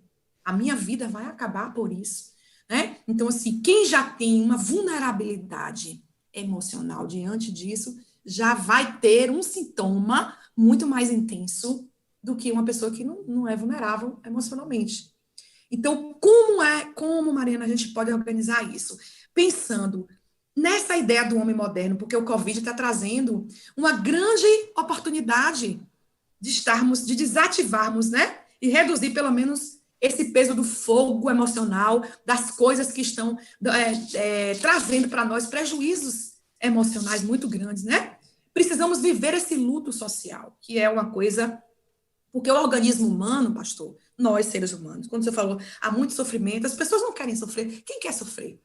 B: A minha vida vai acabar por isso, né? Então, assim, quem já tem uma vulnerabilidade emocional diante disso, já vai ter um sintoma muito mais intenso do que uma pessoa que não é vulnerável emocionalmente. Então, como, Mariana, a gente pode organizar isso? Pensando nessa ideia do homem moderno, porque o Covid está trazendo uma grande oportunidade de desativarmos, né? E reduzir, pelo menos, esse peso do fogo emocional, das coisas que estão trazendo para nós prejuízos emocionais muito grandes, né? Precisamos viver esse luto social, que é uma coisa... Porque o organismo humano, pastor, nós, seres humanos, quando você falou, há muito sofrimento, as pessoas não querem sofrer. Quem quer sofrer?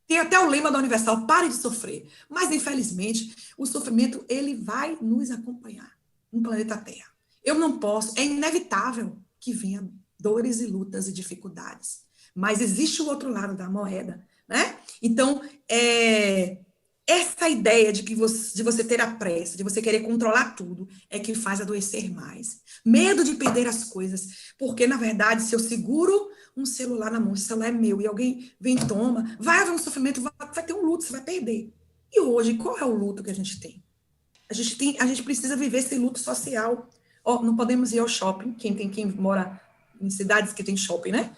B: Tem até o lema da Universal, pare de sofrer. Mas, infelizmente, o sofrimento, ele vai nos acompanhar no planeta Terra. Eu não posso, é inevitável que venha dores e lutas e dificuldades. Mas existe o outro lado da moeda, né? Então, essa ideia de você ter a pressa, de você querer controlar tudo, é que faz adoecer mais. Medo de perder as coisas. Porque, na verdade, se eu seguro um celular na mão, esse celular é meu, e alguém vem e toma, vai haver um sofrimento, vai ter um luto, você vai perder. E hoje, qual é o luto que a gente tem? A gente precisa viver esse luto social. Não podemos ir ao shopping, quem mora em cidades que tem shopping, né?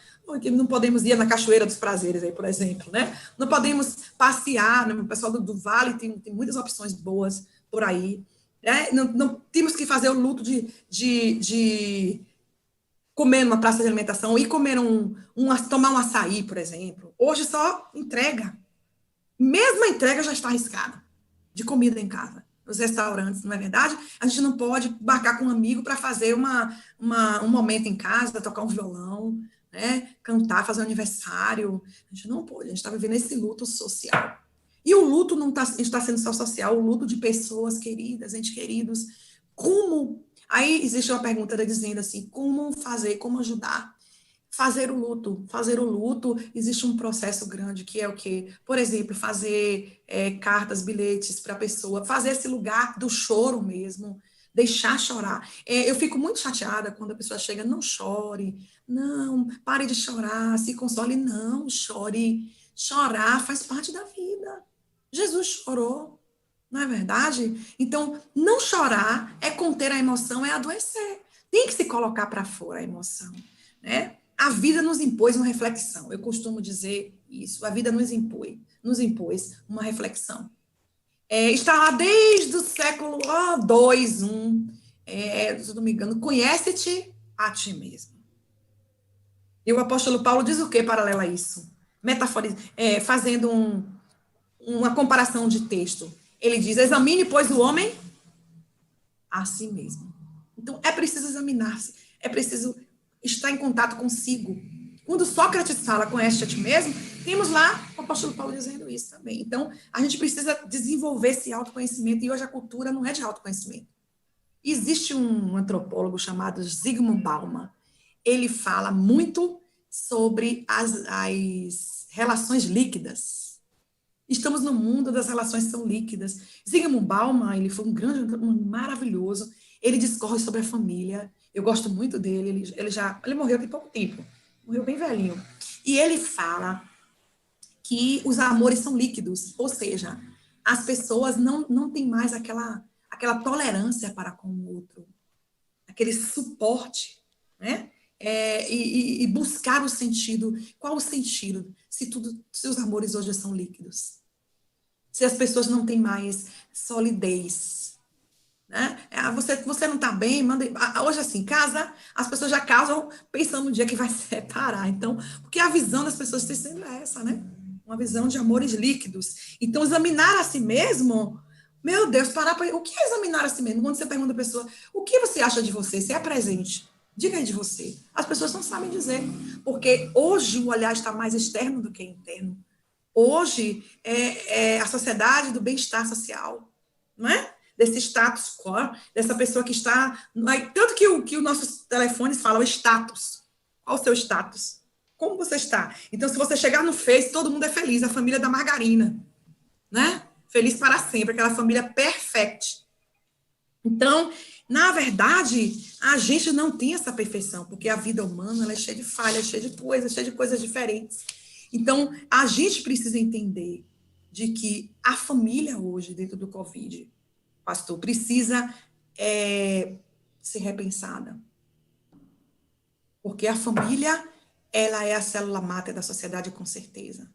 B: Não podemos ir na Cachoeira dos Prazeres, aí, por exemplo, né? Não podemos passear, né? O pessoal do Vale tem muitas opções boas por aí. Né? Não temos que fazer o luto de comer numa praça de alimentação, ir comer tomar um açaí, por exemplo. Hoje só entrega. Mesmo a entrega já está arriscada de comida em casa. Nos restaurantes, não é verdade? A gente não pode marcar com um amigo para fazer um momento em casa, tocar um violão, né? Cantar, fazer um aniversário. A gente não pode, a gente está vivendo esse luto social. E o luto não está sendo só social, o luto de pessoas queridas, entes queridos. Como? Aí existe uma pergunta dizendo assim, como fazer, como ajudar? Fazer o luto, existe um processo grande, que é o quê? Por exemplo, fazer cartas, bilhetes para a pessoa, fazer esse lugar do choro mesmo, deixar chorar. Eu fico muito chateada quando a pessoa chega, não chore, não, pare de chorar, se console, não, chore. Chorar faz parte da vida. Jesus chorou, não é verdade? Então, não chorar é conter a emoção, é adoecer. Tem que se colocar para fora a emoção, né? A vida nos impôs uma reflexão. Eu costumo dizer isso. A vida nos impôs uma reflexão. Está lá desde o século II, se não me engano, conhece-te a ti mesmo. E o apóstolo Paulo diz o que paralela a isso? Fazendo uma comparação de texto. Ele diz, examine, pois, o homem a si mesmo. Então, é preciso examinar-se, é preciso estar em contato consigo. Quando Sócrates fala, conhece a ti mesmo, temos lá o apóstolo Paulo dizendo isso também. Então, a gente precisa desenvolver esse autoconhecimento, e hoje a cultura não é de autoconhecimento. Existe um antropólogo chamado Zygmunt Bauman. Ele fala muito sobre as relações líquidas. Estamos no mundo das relações que são líquidas. Zygmunt Bauman, ele foi um maravilhoso. Ele discorre sobre a família. Eu gosto muito dele. Ele morreu tem pouco tempo. Morreu bem velhinho. E ele fala que os amores são líquidos, ou seja, as pessoas não têm mais aquela tolerância para com o outro, aquele suporte, né? E buscar o sentido. Qual o sentido se os amores hoje são líquidos? Se as pessoas não têm mais solidez, né? Você não está bem, manda. Hoje, assim, casa, as pessoas já casam pensando no dia que vai separar. Então, porque a visão das pessoas tem sido essa, né? Uma visão de amores líquidos. Então, examinar a si mesmo, meu Deus, parar para. O que é examinar a si mesmo? Quando você pergunta a pessoa, o que você acha de você? Se é presente, diga aí de você. As pessoas não sabem dizer, porque hoje o olhar está mais externo do que interno. Hoje é a sociedade do bem-estar social, não é? Desse status quo, dessa pessoa que está... Tanto que os nossos telefones falam status. Qual o seu status? Como você está? Então, se você chegar no Face, todo mundo é feliz, a família da margarina, né? Feliz para sempre, aquela família perfect. Então, na verdade, a gente não tem essa perfeição, porque a vida humana ela é cheia de falhas, cheia de coisas diferentes. Então, a gente precisa entender de que a família hoje, dentro do Covid, pastor, precisa ser repensada. Porque a família, ela é a célula máter da sociedade, com certeza.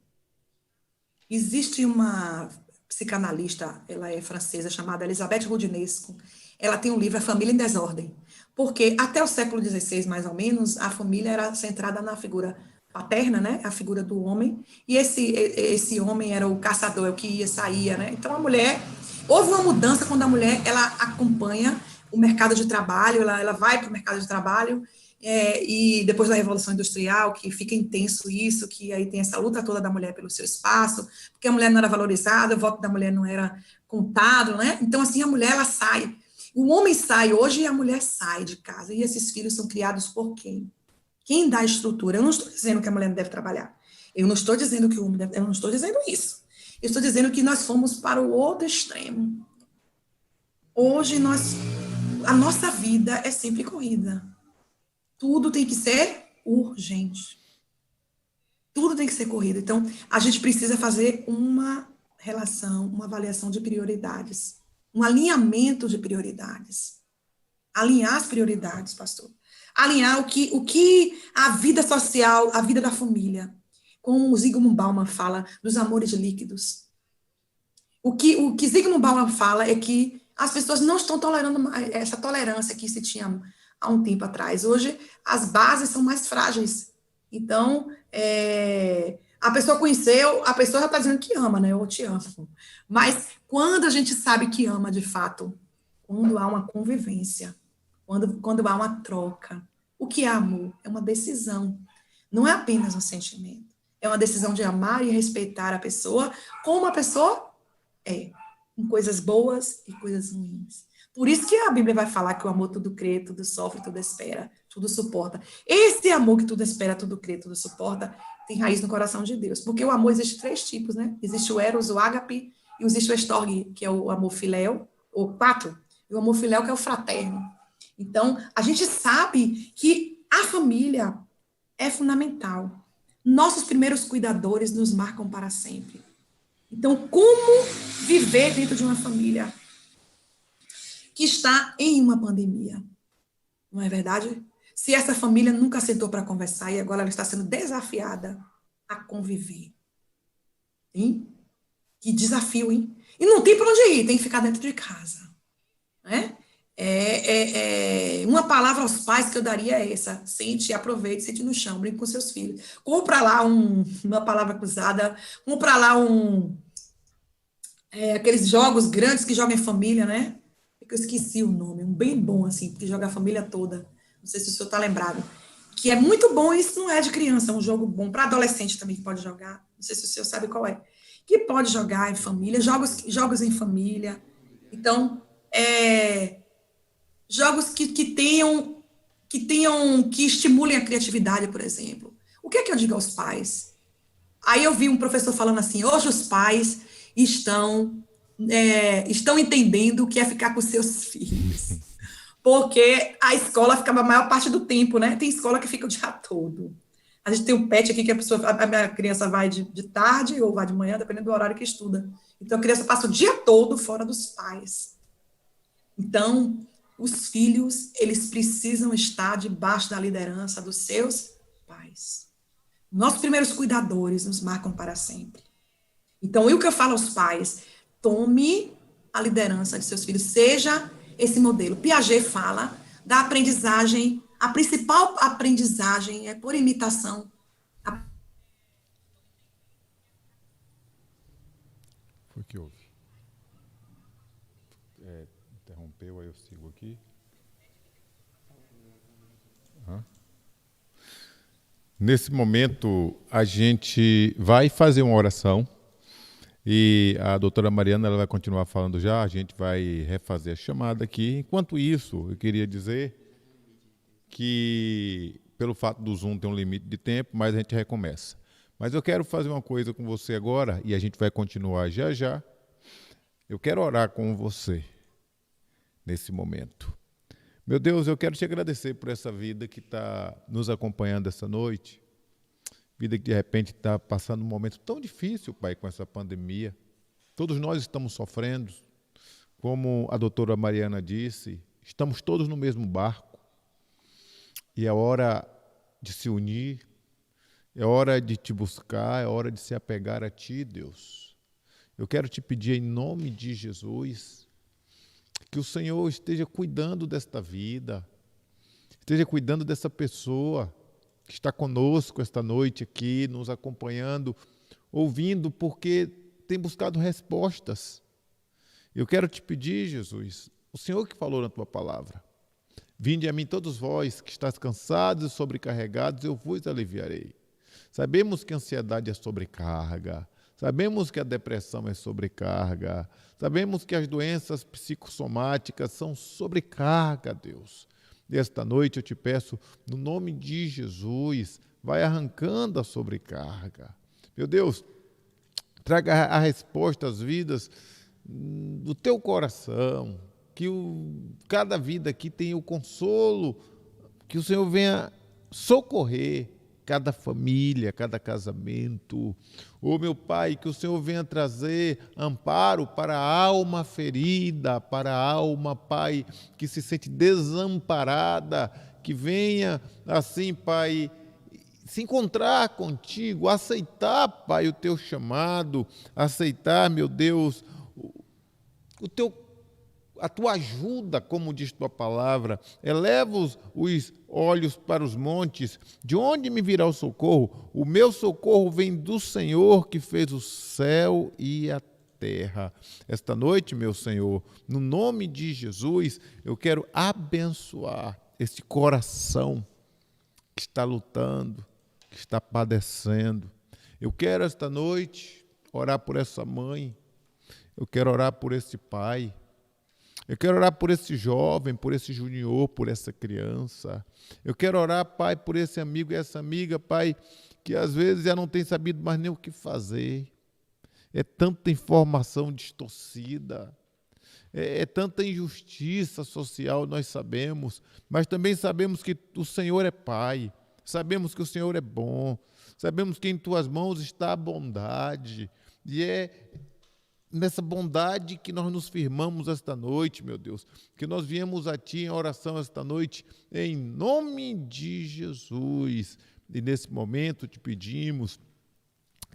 B: Existe uma psicanalista, ela é francesa, chamada Elisabeth Roudinesco. Ela tem um livro, A Família em Desordem. Porque até o século XVI, mais ou menos, a família era centrada na figura paterna, né? A figura do homem. E esse homem era o caçador, o que ia, saía, né? Então, a mulher... Houve uma mudança quando a mulher, ela acompanha o mercado de trabalho, ela vai para o mercado de trabalho, e depois da Revolução Industrial, que fica intenso isso, que aí tem essa luta toda da mulher pelo seu espaço, porque a mulher não era valorizada, o voto da mulher não era contado, né? Então, assim, a mulher, ela sai. O homem sai hoje e a mulher sai de casa. E esses filhos são criados por quem? Quem dá a estrutura? Eu não estou dizendo que a mulher não deve trabalhar. Eu não estou dizendo que o homem deve... Eu não estou dizendo isso. Eu estou dizendo que nós fomos para o outro extremo. Hoje, a nossa vida é sempre corrida. Tudo tem que ser urgente. Tudo tem que ser corrido. Então, a gente precisa fazer uma relação, uma avaliação de prioridades. Um alinhamento de prioridades. Alinhar as prioridades, pastor. Alinhar o que a vida social, a vida da família, como o Zygmunt Bauman fala, dos amores líquidos. O que Zygmunt Bauman fala é que as pessoas não estão tolerando essa tolerância que se tinha há um tempo atrás. Hoje, as bases são mais frágeis. Então, a pessoa conheceu, a pessoa já está dizendo que ama, né? Eu te amo. Mas quando a gente sabe que ama de fato, quando há uma convivência, quando há uma troca, o que é amor? É uma decisão. Não é apenas um sentimento. É uma decisão de amar e respeitar a pessoa como a pessoa com coisas boas e coisas ruins. Por isso que a Bíblia vai falar que o amor tudo crê, tudo sofre, tudo espera, tudo suporta. Esse amor que tudo espera, tudo crê, tudo suporta, tem raiz no coração de Deus. Porque o amor existe 3 tipos, né? Existe o eros, o ágape, e existe o estorgue, que é o amor filéu, ou 4, e o amor filéu, que é o fraterno. Então, a gente sabe que a família é fundamental. Nossos primeiros cuidadores nos marcam para sempre. Então, como viver dentro de uma família que está em uma pandemia? Não é verdade? Se essa família nunca sentou para conversar e agora ela está sendo desafiada a conviver. Hein? Que desafio, hein? E não tem para onde ir, tem que ficar dentro de casa. Né? Uma palavra aos pais que eu daria é essa: sente, aproveite, sente no chão, brinque com seus filhos. Compra lá uma palavra cruzada, compra lá aqueles jogos grandes que jogam em família, né? Eu esqueci o nome, um bem bom, assim, que joga a família toda. Não sei se o senhor está lembrado. que é muito bom, isso não é de criança, é um jogo bom para adolescente também que pode jogar, não sei se o senhor sabe qual é, que pode jogar em família, jogos em família, então, jogos que estimulem a criatividade, por exemplo. O que é que eu digo aos pais? Aí eu vi um professor falando assim, hoje os pais estão entendendo o que é ficar com seus filhos. Porque a escola ficava a maior parte do tempo, né? Tem escola que fica o dia todo. A gente tem um pet aqui que a minha criança vai de tarde ou vai de manhã, dependendo do horário que estuda. Então, a criança passa o dia todo fora dos pais. Então, os filhos, eles precisam estar debaixo da liderança dos seus pais. Nossos primeiros cuidadores nos marcam para sempre. Então, e o que eu falo aos pais? Tome a liderança de seus filhos, seja esse modelo. Piaget fala da aprendizagem, a principal aprendizagem é por imitação.
A: Foi que houve? Interrompeu, aí eu sigo aqui. Nesse momento, a gente vai fazer uma oração e a doutora Mariana ela vai continuar falando já, a gente vai refazer a chamada aqui. Enquanto isso, eu queria dizer que, pelo fato do Zoom ter um limite de tempo, mas a gente recomeça. Mas eu quero fazer uma coisa com você agora, e a gente vai continuar já já. Eu quero orar com você nesse momento. Meu Deus, eu quero te agradecer por essa vida que está nos acompanhando essa noite, vida que de repente está passando um momento tão difícil, Pai, com essa pandemia. Todos nós estamos sofrendo, como a doutora Mariana disse, estamos todos no mesmo barco, e é hora de se unir, é hora de te buscar, é hora de se apegar a Ti, Deus. Eu quero te pedir em nome de Jesus, que o Senhor esteja cuidando desta vida, esteja cuidando dessa pessoa que está conosco esta noite aqui, nos acompanhando, ouvindo, porque tem buscado respostas. Eu quero te pedir, Jesus, o Senhor que falou na Tua palavra, vinde a mim todos vós que estáis cansados e sobrecarregados, eu vos aliviarei. Sabemos que a ansiedade é sobrecarga, sabemos que a depressão é sobrecarga, sabemos que as doenças psicossomáticas são sobrecarga, Deus. E esta noite eu te peço, no nome de Jesus, vai arrancando a sobrecarga. Meu Deus, traga a resposta às vidas do teu coração, que cada vida aqui tenha o consolo, que o Senhor venha socorrer cada família, cada casamento. Oh, meu Pai, que o Senhor venha trazer amparo para a alma ferida, para a alma, Pai, que se sente desamparada, que venha, assim, Pai, se encontrar contigo, aceitar, Pai, o teu chamado, aceitar, meu Deus, a tua ajuda, como diz tua palavra. Eleva os olhos para os montes, de onde me virá o socorro? O meu socorro vem do Senhor que fez o céu e a terra. Esta noite, meu Senhor, no nome de Jesus, eu quero abençoar este coração que está lutando, que está padecendo. Eu quero esta noite orar por essa mãe, eu quero orar por esse pai, eu quero orar por esse jovem, por esse junior, por essa criança. Eu quero orar, Pai, por esse amigo e essa amiga, Pai, que às vezes já não tem sabido mais nem o que fazer. É tanta informação distorcida, é tanta injustiça social, nós sabemos, mas também sabemos que o Senhor é Pai, sabemos que o Senhor é bom, sabemos que em Tuas mãos está a bondade, e é nessa bondade que nós nos firmamos esta noite, meu Deus, que nós viemos a Ti em oração esta noite, em nome de Jesus. E nesse momento te pedimos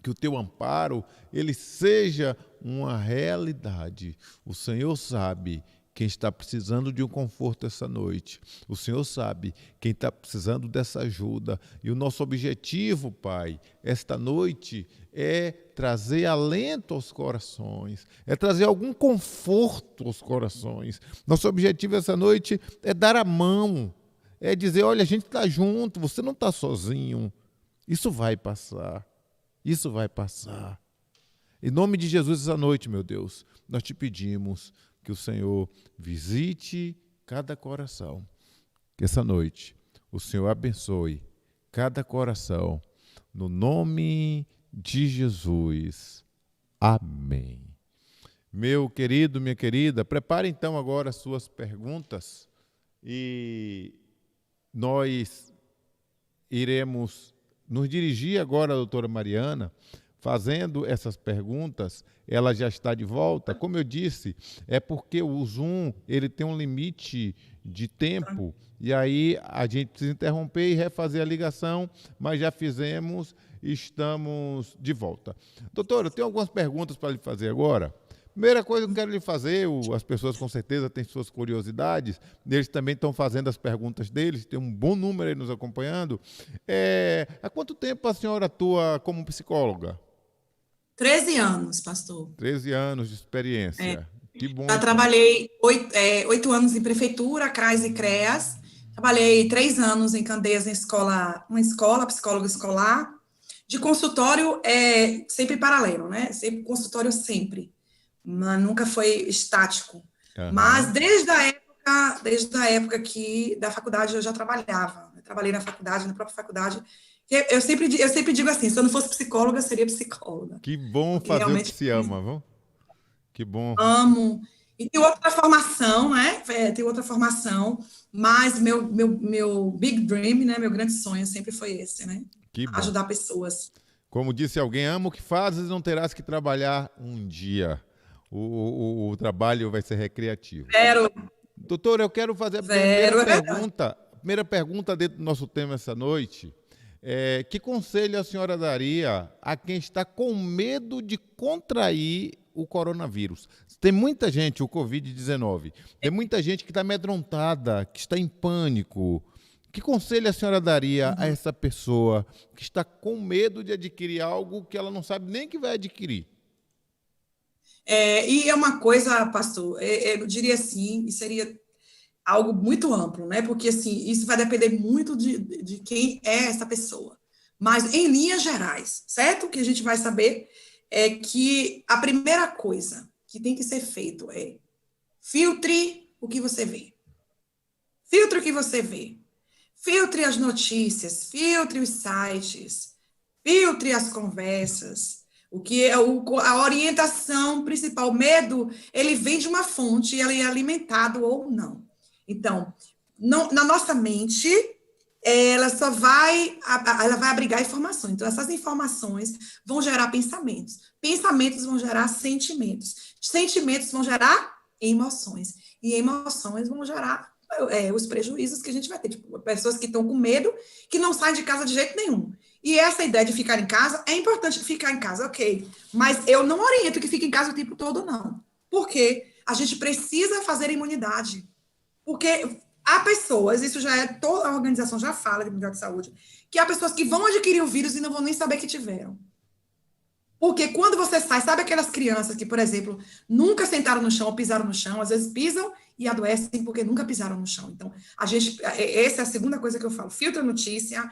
A: que o Teu amparo, ele seja uma realidade. O Senhor sabe quem está precisando de um conforto essa noite. O Senhor sabe quem está precisando dessa ajuda. E o nosso objetivo, Pai, esta noite é trazer alento aos corações, é trazer algum conforto aos corações. Nosso objetivo essa noite é dar a mão, É dizer, olha, a gente está junto, você não está sozinho. Isso vai passar. Isso vai passar. Em nome de Jesus, essa noite, meu Deus, nós te pedimos que o Senhor visite cada coração. Que essa noite o Senhor abençoe cada coração. No nome de Jesus. Amém. Meu querido, minha querida, prepare então agora as suas perguntas e nós iremos nos dirigir agora à doutora Mariana, fazendo essas perguntas. Ela já está de volta. Como eu disse, é porque o Zoom ele tem um limite de tempo e aí a gente precisa interromper e refazer a ligação, mas já fizemos, estamos de volta. Doutora, eu tenho algumas perguntas para lhe fazer agora. Primeira coisa que eu quero lhe fazer, as pessoas com certeza têm suas curiosidades, eles também estão fazendo as perguntas deles, tem um bom número aí nos acompanhando. Há quanto tempo a senhora atua como psicóloga?
B: 13 anos, pastor.
A: 13 anos de experiência. Que bom.
B: Já trabalhei 8 anos em prefeitura, CRAS e CREAS. Trabalhei 3 anos em Candeias, uma escola, psicóloga escolar. De consultório, sempre paralelo, né? Sempre consultório, sempre. Mas nunca foi estático.
A: Uhum.
B: Mas desde a época da faculdade eu já trabalhava. Eu trabalhei na própria faculdade. Eu sempre digo assim, se eu não fosse psicóloga, eu seria psicóloga.
A: Que bom fazer o que se ama, viu? Que bom.
B: Amo. E tem outra formação, né? Tem outra formação, mas meu big dream, né? Meu grande sonho sempre foi esse, né?
A: Que bom.
B: Ajudar pessoas.
A: Como disse alguém, ama o que fazes, não terás que trabalhar um dia. O trabalho vai ser recreativo.
B: Zero.
A: Doutora, eu quero fazer a primeira pergunta dentro do nosso tema essa noite. Que conselho a senhora daria a quem está com medo de contrair o coronavírus? Tem muita gente, o Covid-19, tem muita gente que está amedrontada, que está em pânico. Que conselho a senhora daria a essa pessoa que está com medo de adquirir algo que ela não sabe nem que vai adquirir?
B: E é uma coisa, pastor, eu diria assim, e seria algo muito amplo, né? Porque, assim, isso vai depender muito de quem é essa pessoa. Mas, em linhas gerais, certo? O que a gente vai saber é que a primeira coisa que tem que ser feito é filtre o que você vê. Filtre o que você vê. Filtre as notícias, filtre os sites, filtre as conversas. O que é a orientação principal, o medo, ele vem de uma fonte, ele é alimentado ou não. Então, na nossa mente, ela vai abrigar informações. Então, essas informações vão gerar pensamentos. Pensamentos vão gerar sentimentos. Sentimentos vão gerar emoções. E emoções vão gerar os prejuízos que a gente vai ter. Tipo, pessoas que estão com medo, que não saem de casa de jeito nenhum. E essa ideia de ficar em casa, é importante ficar em casa, ok. Mas eu não oriento que fique em casa o tempo todo, não. Porque a gente precisa fazer imunidade. Porque há pessoas, isso já é, toda a organização já fala de Mundial de Saúde, que há pessoas que vão adquirir o vírus e não vão nem saber que tiveram. Porque quando você sai, sabe aquelas crianças que, por exemplo, nunca sentaram no chão ou pisaram no chão, às vezes pisam e adoecem porque nunca pisaram no chão. Então, essa é a segunda coisa que eu falo. Filtra a notícia,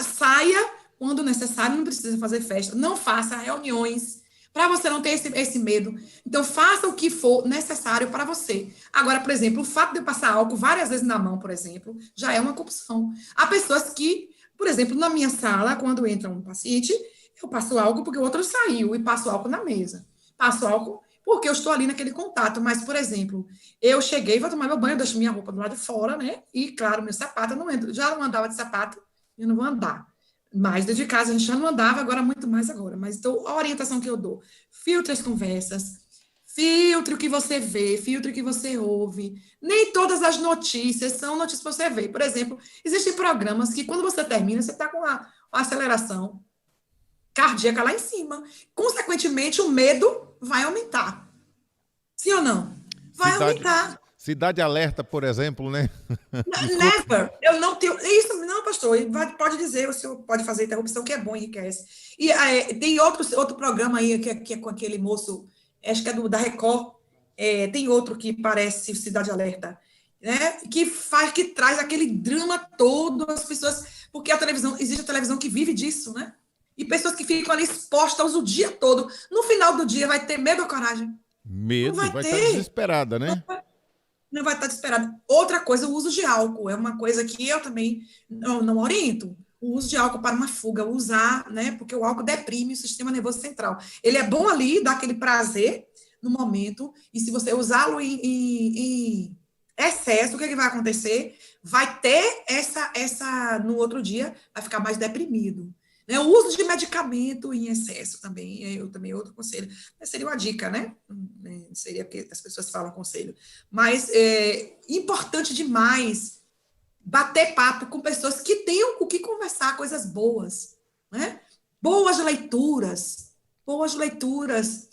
B: saia quando necessário, não precisa fazer festa, não faça reuniões, para você não ter esse medo. Então, faça o que for necessário para você. Agora, por exemplo, o fato de eu passar álcool várias vezes na mão, por exemplo, já é uma compulsão. Há pessoas que, por exemplo, na minha sala, quando entra um paciente, eu passo álcool porque o outro saiu e passo álcool na mesa. Passo álcool porque eu estou ali naquele contato. Mas, por exemplo, eu cheguei, vou tomar meu banho, eu deixo minha roupa do lado de fora, né? E, claro, meu sapato, eu não entro. Já não andava de sapato, eu não vou andar. Mas dentro de casa a gente já não andava, agora muito mais agora. Mas então, a orientação que eu dou, filtre as conversas, filtre o que você vê, filtre o que você ouve. Nem todas as notícias são notícias que você vê. Por exemplo, existem programas que quando você termina, você está com a aceleração cardíaca lá em cima. Consequentemente, o medo vai aumentar. Sim ou não? Vai aumentar.
A: Cidade Alerta, por exemplo, né?
B: Never. Eu não tenho... Isso, não, pastor. Pode dizer, o senhor pode fazer interrupção, que é bom, enriquece. E tem outro programa aí, que é com aquele moço, acho que é da Record, Tem outro que parece Cidade Alerta, né? Que traz aquele drama todo, as pessoas, porque existe a televisão que vive disso, né? E pessoas que ficam ali expostas o dia todo. No final do dia, vai ter medo ou coragem? Não
A: Medo,
B: vai
A: vai estar
B: ter.
A: desesperada, né?
B: Não vai estar desesperado. Outra coisa, o uso de álcool. É uma coisa que eu também não oriento. O uso de álcool para uma fuga, usar, né? Porque o álcool deprime o sistema nervoso central. Ele é bom ali, dá aquele prazer no momento, e se você usá-lo em excesso, o que, é que vai acontecer? Vai ter no outro dia, vai ficar mais deprimido. Né? O uso de medicamento em excesso também, eu também outro conselho. Seria uma dica, né? Seria porque as pessoas falam conselho. Mas é importante demais bater papo com pessoas que tenham o que conversar, coisas boas, né? Boas leituras, boas leituras.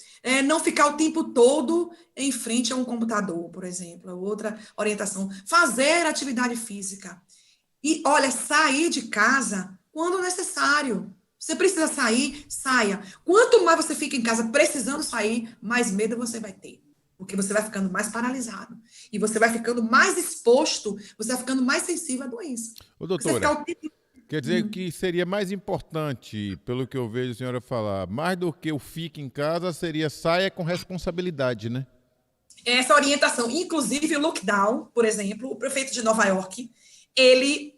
B: Não ficar o tempo todo em frente a um computador, por exemplo. Outra orientação. Fazer atividade física. E, olha, sair de casa quando necessário. Você precisa sair, saia. Quanto mais você fica em casa precisando sair, mais medo você vai ter. Porque você vai ficando mais paralisado. E você vai ficando mais exposto, você vai ficando mais sensível à doença.
A: Ô,
B: Você
A: doutora,
B: ficar o tempo...
A: quer dizer que seria mais importante, pelo que eu vejo a senhora falar, mais do que o fique em casa, seria saia com responsabilidade, né?
B: Essa orientação, inclusive o lockdown, por exemplo, o prefeito de Nova York, ele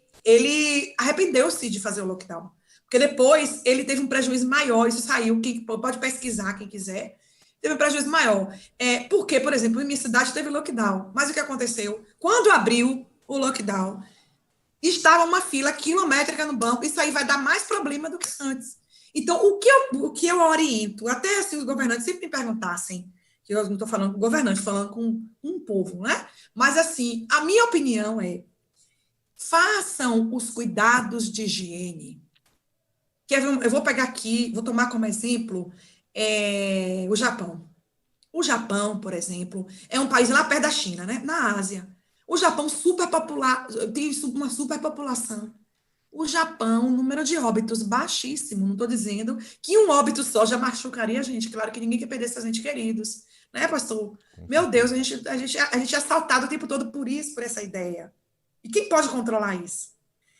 B: arrependeu-se de fazer o lockdown. Porque depois ele teve um prejuízo maior, isso saiu, pode pesquisar quem quiser, teve um prejuízo maior. Porque, por exemplo, em minha cidade teve lockdown, mas o que aconteceu? Quando abriu o lockdown, estava uma fila quilométrica no banco, isso aí vai dar mais problema do que antes. Então, o que eu oriento, até se os governantes sempre me perguntassem, que eu não estou falando com governante, falando com um povo, né? Mas, assim, a minha opinião é, façam os cuidados de higiene. Eu vou pegar aqui, vou tomar como exemplo o Japão. O Japão, por exemplo, é um país lá perto da China, né? Na Ásia. O Japão tem uma superpopulação. O Japão, número de óbitos baixíssimo. Não estou dizendo que um óbito só já machucaria a gente. Claro que ninguém quer perder seus entes queridos. Né, pastor?
A: Com
B: Meu Deus,
A: certeza.
B: a gente é assaltado o tempo todo por isso, por essa ideia. E quem pode controlar isso?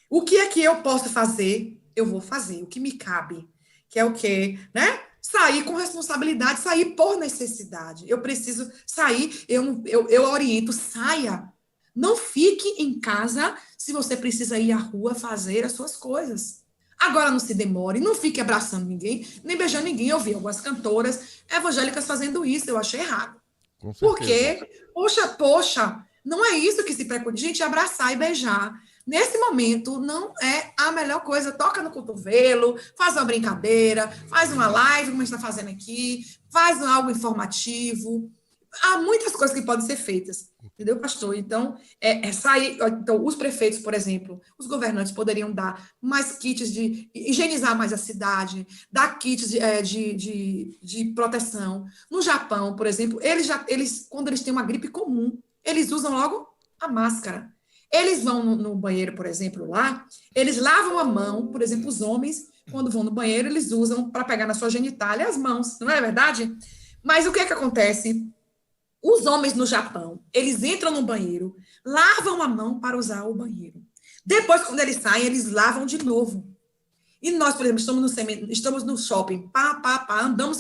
B: O que é que eu posso fazer? Eu vou fazer. O que me cabe. Que é o quê? Né? Sair com responsabilidade, sair por necessidade. Eu preciso sair, eu oriento, saia. Não fique em casa se você precisa ir à rua fazer as suas coisas. Agora não se demore, não fique abraçando ninguém, nem beijando ninguém. Eu vi algumas cantoras evangélicas fazendo isso, eu achei errado.
A: Com certeza.
B: Porque, poxa, não é isso que se preconiza. Gente, abraçar e beijar. Nesse momento, não é a melhor coisa. Toca no cotovelo, faz uma brincadeira, faz uma live, como a gente está fazendo aqui, faz algo informativo. Há muitas coisas que podem ser feitas, entendeu, pastor? Então, sair. Então, os prefeitos, por exemplo, os governantes poderiam dar mais kits de higienizar mais a cidade, dar kits de proteção. No Japão, por exemplo, quando eles têm uma gripe comum, eles usam logo a máscara. Eles vão no banheiro, por exemplo, lá, eles lavam a mão, por exemplo, os homens, quando vão no banheiro, eles usam para pegar na sua genitália as mãos, não é verdade? Mas o que é que acontece? Os homens no Japão, eles entram no banheiro, lavam a mão para usar o banheiro. Depois, quando eles saem, eles lavam de novo. E nós, por exemplo, estamos no shopping, andamos,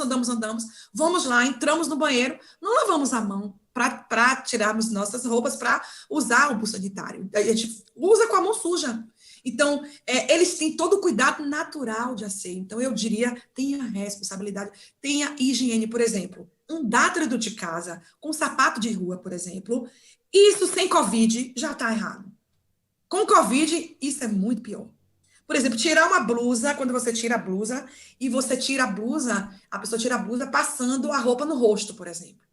B: vamos lá, entramos no banheiro, não lavamos a mão para tirarmos nossas roupas para usar o sanitário. A gente usa com a mão suja. Então, eles têm todo o cuidado natural de asseio. Então, eu diria, tenha responsabilidade, tenha higiene, por exemplo. Andar dentro de casa com sapato de rua, por exemplo, isso sem Covid já está errado. Com Covid, isso é muito pior. Por exemplo, tirar uma blusa, quando você tira a blusa, e você tira a blusa, a pessoa tira a blusa passando a roupa no rosto, por exemplo.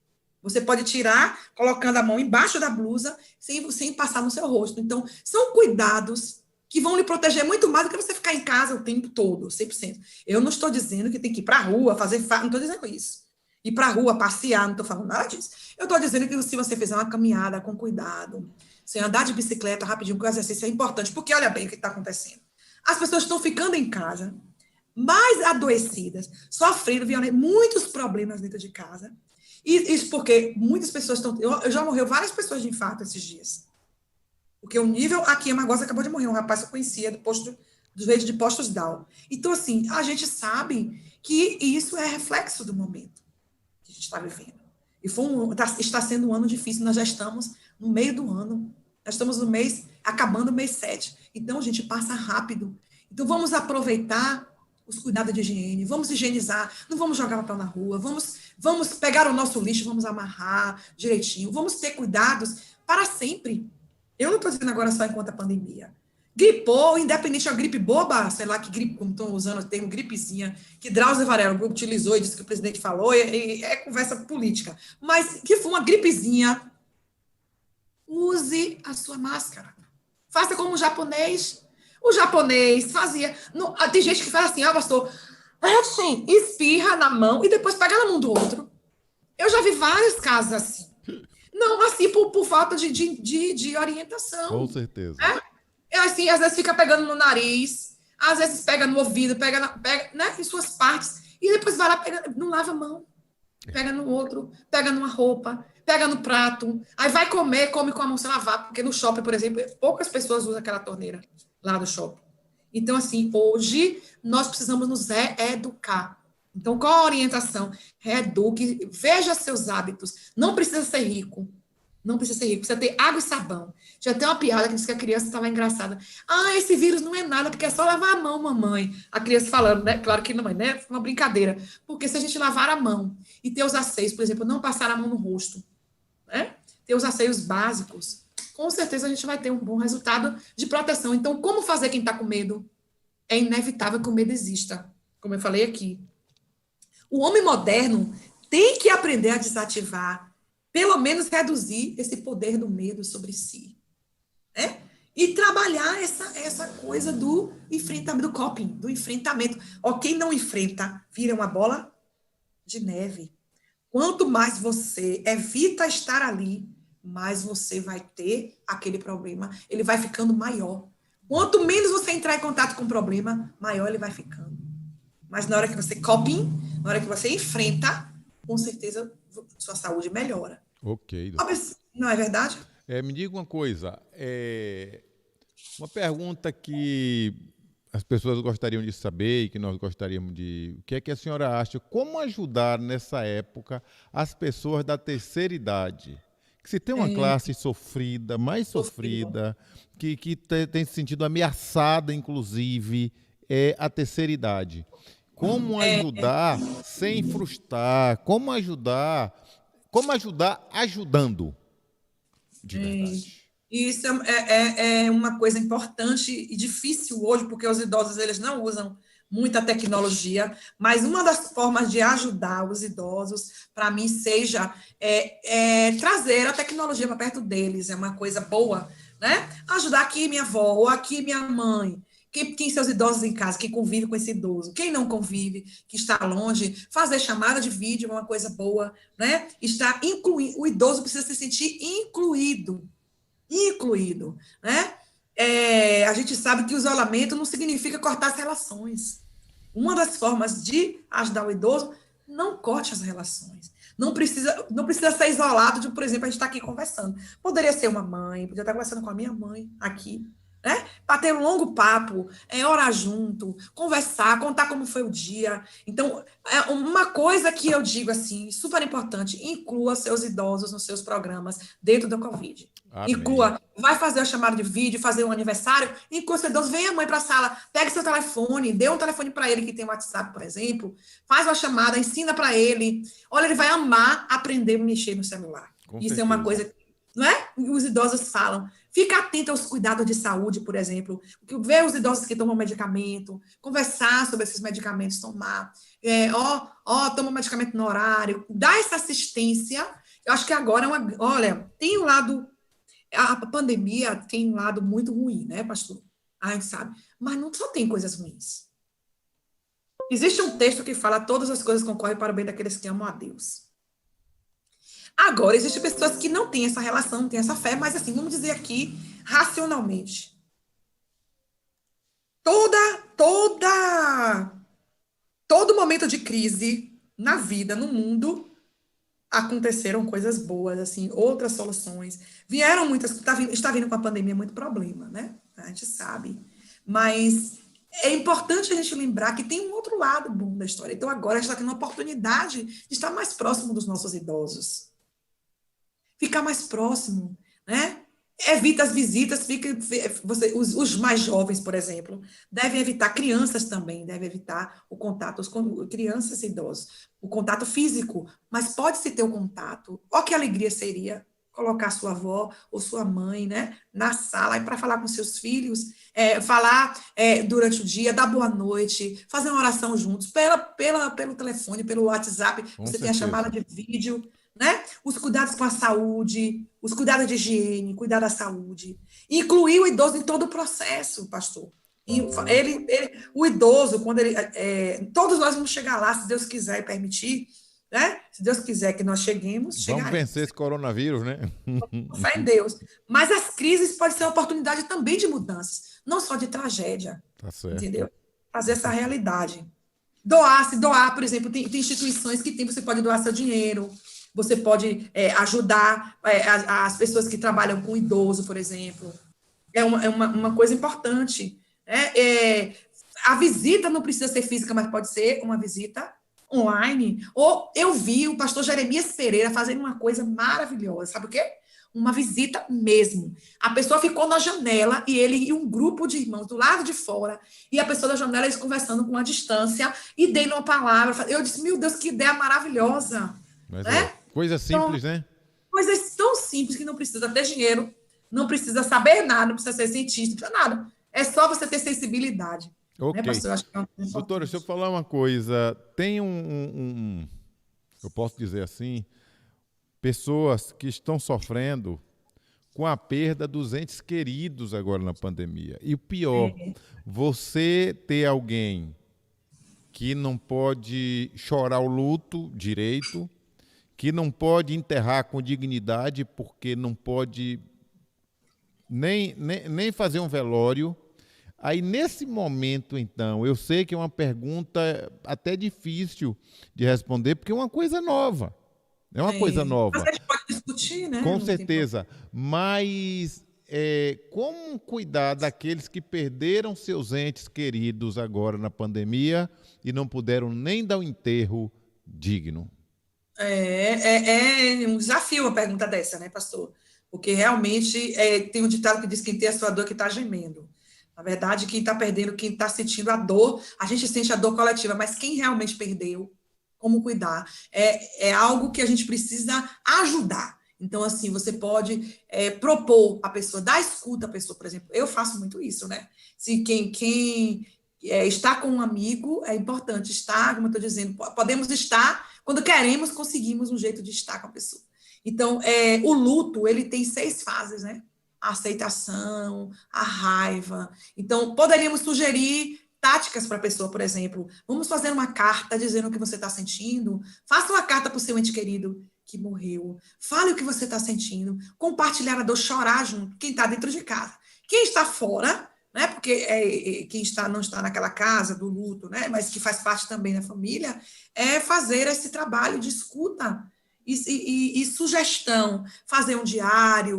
B: Você pode tirar, colocando a mão embaixo da blusa, sem passar no seu rosto. Então, são cuidados que vão lhe proteger muito mais do que você ficar em casa o tempo todo, 100%. Eu não estou dizendo que tem que ir para a rua, não estou dizendo isso. Ir para a rua, passear, não estou falando nada disso. Eu estou dizendo que se você fizer uma caminhada com cuidado, se andar de bicicleta rapidinho, porque o exercício é importante, porque olha bem o que está acontecendo. As pessoas estão ficando em casa, mais adoecidas, sofrendo muitos problemas dentro de casa, E isso porque muitas pessoas estão... Já morreu várias pessoas de infarto esses dias. Porque o nível aqui em Amagosa acabou de morrer, um rapaz que eu conhecia dos veios de Postos Down. Então, assim, a gente sabe que isso é reflexo do momento que a gente está vivendo. E está sendo um ano difícil, nós já estamos no meio do ano, nós estamos no mês, acabando o mês 7. Então, a gente passa rápido. Então, vamos aproveitar os cuidados de higiene, vamos higienizar, não vamos jogar papel na rua, vamos pegar o nosso lixo, vamos amarrar direitinho, vamos ter cuidados para sempre. Eu não estou dizendo agora só enquanto a pandemia. Gripou, independente da gripe boba, sei lá que gripe, como estão usando o termo gripezinha, que Drauzio Varela utilizou e disse que o presidente falou, é conversa política. Mas que foi uma gripezinha, use a sua máscara. Faça como o japonês. O japonês fazia. Não, tem gente que faz assim, pastor, assim, espirra na mão e depois pega na mão do outro. Eu já vi vários casos assim. Não, assim, por falta de orientação.
A: Com certeza.
B: É assim, às vezes fica pegando no nariz, às vezes pega no ouvido, pega né, em suas partes, e depois vai lá, não lava a mão. Pega no outro, pega numa roupa, pega no prato, aí vai comer, come com a mão sem lavar, porque no shopping, por exemplo, poucas pessoas usam aquela torneira lá do shopping. Então, assim, hoje nós precisamos nos reeducar. Então, qual a orientação? Reeduque, veja seus hábitos. Não precisa ser rico. Não precisa ser rico, precisa ter água e sabão. Já tem uma piada que diz que a criança estava engraçada. Esse vírus não é nada, porque é só lavar a mão, mamãe. A criança falando, né? Claro que não é, né? Uma brincadeira. Porque se a gente lavar a mão e ter os asseios, por exemplo, não passar a mão no rosto, né? Ter os asseios básicos, com certeza a gente vai ter um bom resultado de proteção. Então, como fazer quem está com medo? É inevitável que o medo exista, como eu falei aqui. O homem moderno tem que aprender a desativar, pelo menos reduzir esse poder do medo sobre si, né? E trabalhar essa coisa do enfrentamento, do coping, do enfrentamento. Quem não enfrenta vira uma bola de neve. Quanto mais você evita estar ali, mais você vai ter aquele problema, ele vai ficando maior. Quanto menos você entrar em contato com o problema, maior ele vai ficando. Mas na hora que você coping, na hora que você enfrenta, com certeza sua saúde melhora.
A: Ok.
B: Não é verdade?
A: Me diga uma coisa, uma pergunta que as pessoas gostariam de saber e que nós gostaríamos de... O que é que a senhora acha? Como ajudar nessa época as pessoas da terceira idade? Que se tem uma classe sofrida, mais sofrida, que tem se sentido ameaçada, inclusive, é a terceira idade. Como ajudar sem frustrar? Como ajudar ajudando? De verdade.
B: Isso é uma coisa importante e difícil hoje, porque os idosos eles não usam muita tecnologia, mas uma das formas de ajudar os idosos, para mim, seja trazer a tecnologia para perto deles, é uma coisa boa, né? Ajudar aqui minha avó, ou aqui minha mãe, quem seus idosos em casa, quem convive com esse idoso, quem não convive, que está longe, fazer chamada de vídeo é uma coisa boa, né? Estar incluído, o idoso precisa se sentir incluído, né? A gente sabe que o isolamento não significa cortar as relações. Uma das formas de ajudar o idoso, não corte as relações. Não precisa ser isolado por exemplo, a gente está aqui conversando. Poderia ser uma mãe, poderia estar conversando com a minha mãe aqui, né? Para ter um longo papo, orar junto, conversar, contar como foi o dia. Então, uma coisa que eu digo assim, super importante, inclua seus idosos nos seus programas dentro da Covid.
A: Amém.
B: Inclua, vai fazer a chamada de vídeo, fazer um aniversário, inclua seu idoso, venha a mãe para a sala, pegue seu telefone, dê um telefone para ele que tem WhatsApp, por exemplo, faz uma chamada, ensina para ele. Olha, ele vai amar aprender a mexer no celular. Isso é uma coisa, não é? Os idosos falam. Fica atento aos cuidados de saúde, por exemplo, ver os idosos que tomam medicamento, conversar sobre esses medicamentos, tomar, toma medicamento no horário, dá essa assistência. Eu acho que agora olha, tem um lado, a pandemia tem um lado muito ruim, né, pastor? A gente sabe, mas não só tem coisas ruins. Existe um texto que fala todas as coisas concorrem para o bem daqueles que amam a Deus. Agora, existem pessoas que não têm essa relação, não têm essa fé, mas assim, vamos dizer aqui, racionalmente. Todo momento de crise na vida, no mundo, aconteceram coisas boas, assim, outras soluções. Vieram muitas, está vindo com a pandemia muito problema, né? A gente sabe. Mas é importante a gente lembrar que tem um outro lado bom da história. Então, agora a gente está tendo a oportunidade de estar mais próximo dos nossos idosos. Ficar mais próximo, né? Evita as visitas, os mais jovens, por exemplo, devem evitar, crianças também, devem evitar o contato com crianças e idosos, o contato físico, mas pode-se ter o contato. Ó, que alegria seria colocar sua avó ou sua mãe, né, na sala para falar com seus filhos, falar durante o dia, dar boa noite, fazer uma oração juntos, pelo telefone, pelo WhatsApp,
A: Com
B: você tem a chamada
A: certeza.
B: de vídeo, né? Os cuidados com a saúde, os cuidados de higiene, cuidar da saúde. Incluir o idoso em todo o processo, pastor. E
A: Oh.
B: o idoso, quando ele. Todos nós vamos chegar lá, se Deus quiser e permitir, né? Se Deus quiser que nós cheguemos,
A: Vamos vencer
B: chegaremos.
A: esse coronavírus, né?
B: Com fé em Deus. Mas as crises podem ser uma oportunidade também de mudanças, não só de tragédia.
A: Tá certo.
B: Entendeu? Fazer essa realidade. Doar, por exemplo, tem instituições que você pode doar seu dinheiro, você pode ajudar as pessoas que trabalham com idoso, por exemplo. É uma coisa importante. Né? A visita não precisa ser física, mas pode ser uma visita online. Ou eu vi o pastor Jeremias Pereira fazendo uma coisa maravilhosa. Sabe o quê? Uma visita mesmo. A pessoa ficou na janela e ele e um grupo de irmãos do lado de fora, e a pessoa da janela, eles conversando com uma distância e dando uma palavra. Eu disse, meu Deus, que ideia maravilhosa.
A: Mas
B: Né?
A: coisa
B: Então,
A: simples, né?
B: coisas tão simples que não precisa ter dinheiro, não precisa saber nada, não precisa ser cientista, não precisa nada. É só você ter sensibilidade. Né,
A: Ok.
B: pastor? Eu acho que é uma coisa
A: Doutora, deixa eu
B: importante.
A: falar uma coisa. Tem eu posso dizer assim, pessoas que estão sofrendo com a perda dos entes queridos agora na pandemia. E o pior, você ter alguém que não pode chorar o luto direito, que não pode enterrar com dignidade, porque não pode nem fazer um velório. Aí, nesse momento, então, eu sei que é uma pergunta até difícil de responder, porque é uma coisa nova. É uma coisa
B: Mas
A: nova,
B: a gente pode discutir, né?
A: com
B: Não tem problema.
A: certeza. Mas como cuidar daqueles que perderam seus entes queridos agora na pandemia e não puderam nem dar um enterro digno?
B: É um desafio uma pergunta dessa, né, pastor? Porque realmente tem um ditado que diz que quem tem a sua dor que está gemendo. Na verdade, quem está perdendo, quem está sentindo a dor, a gente sente a dor coletiva, mas quem realmente perdeu, como cuidar? É algo que a gente precisa ajudar. Então, assim, você pode propor a pessoa, dar escuta à pessoa, por exemplo. Eu faço muito isso, né? Se quem está com um amigo, é importante estar, como eu estou dizendo, podemos estar quando queremos, conseguimos um jeito de estar com a pessoa. Então, o luto, ele tem 6 fases, né? A aceitação, a raiva. Então, poderíamos sugerir táticas para a pessoa, por exemplo. Vamos fazer uma carta dizendo o que você está sentindo. Faça uma carta para o seu ente querido que morreu. Fale o que você está sentindo. Compartilhar a dor, chorar junto. Quem está dentro de casa. Quem está fora, né? Porque quem não está naquela casa do luto, né? Mas que faz parte também da família, fazer esse trabalho de escuta e sugestão, fazer um diário,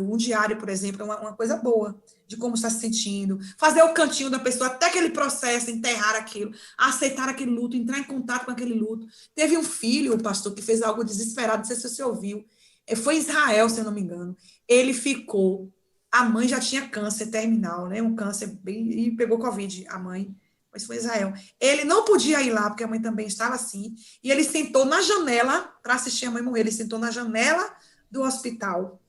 B: por exemplo, é uma coisa boa, de como está se sentindo, fazer o cantinho da pessoa até aquele processo, enterrar aquilo, aceitar aquele luto, entrar em contato com aquele luto. Teve um filho, pastor, que fez algo desesperado, não sei se você ouviu, foi em Israel, se eu não me engano, ele ficou, a mãe já tinha câncer terminal, né, um câncer bem, e pegou Covid, a mãe, mas foi em Israel. Ele não podia ir lá, porque a mãe também estava assim, e ele sentou na janela para assistir a mãe morrer. Ele sentou na janela do hospital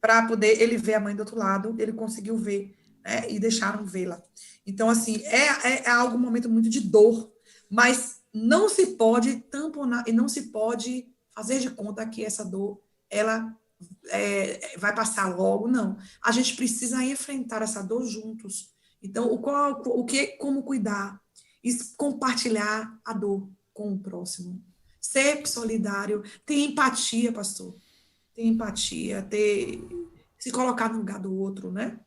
B: para poder ele ver a mãe do outro lado. Ele conseguiu ver, né, e deixaram vê-la. Então, assim, é algo, um momento muito de dor, mas não se pode tamponar e não se pode fazer de conta que essa dor ela vai passar logo, não. A gente precisa enfrentar essa dor juntos. Então, como cuidar? Compartilhar a dor com o próximo. Ser solidário, ter empatia, pastor. Ter empatia, se colocar no lugar do outro, né?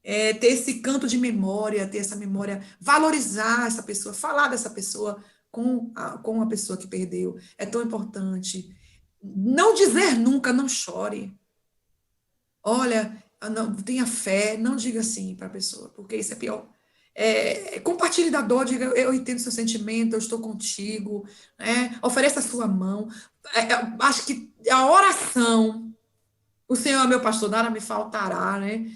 B: Ter esse canto de memória, ter essa memória, valorizar essa pessoa, falar dessa pessoa com a pessoa que perdeu. É tão importante. Não dizer nunca, não chore. Olha, não, tenha fé, não diga assim para a pessoa, porque isso é pior. Compartilhe da dor, diga, eu entendo seu sentimento, eu estou contigo, né? Ofereça a sua mão. Acho que a oração, o Senhor é meu pastor, nada me faltará, né?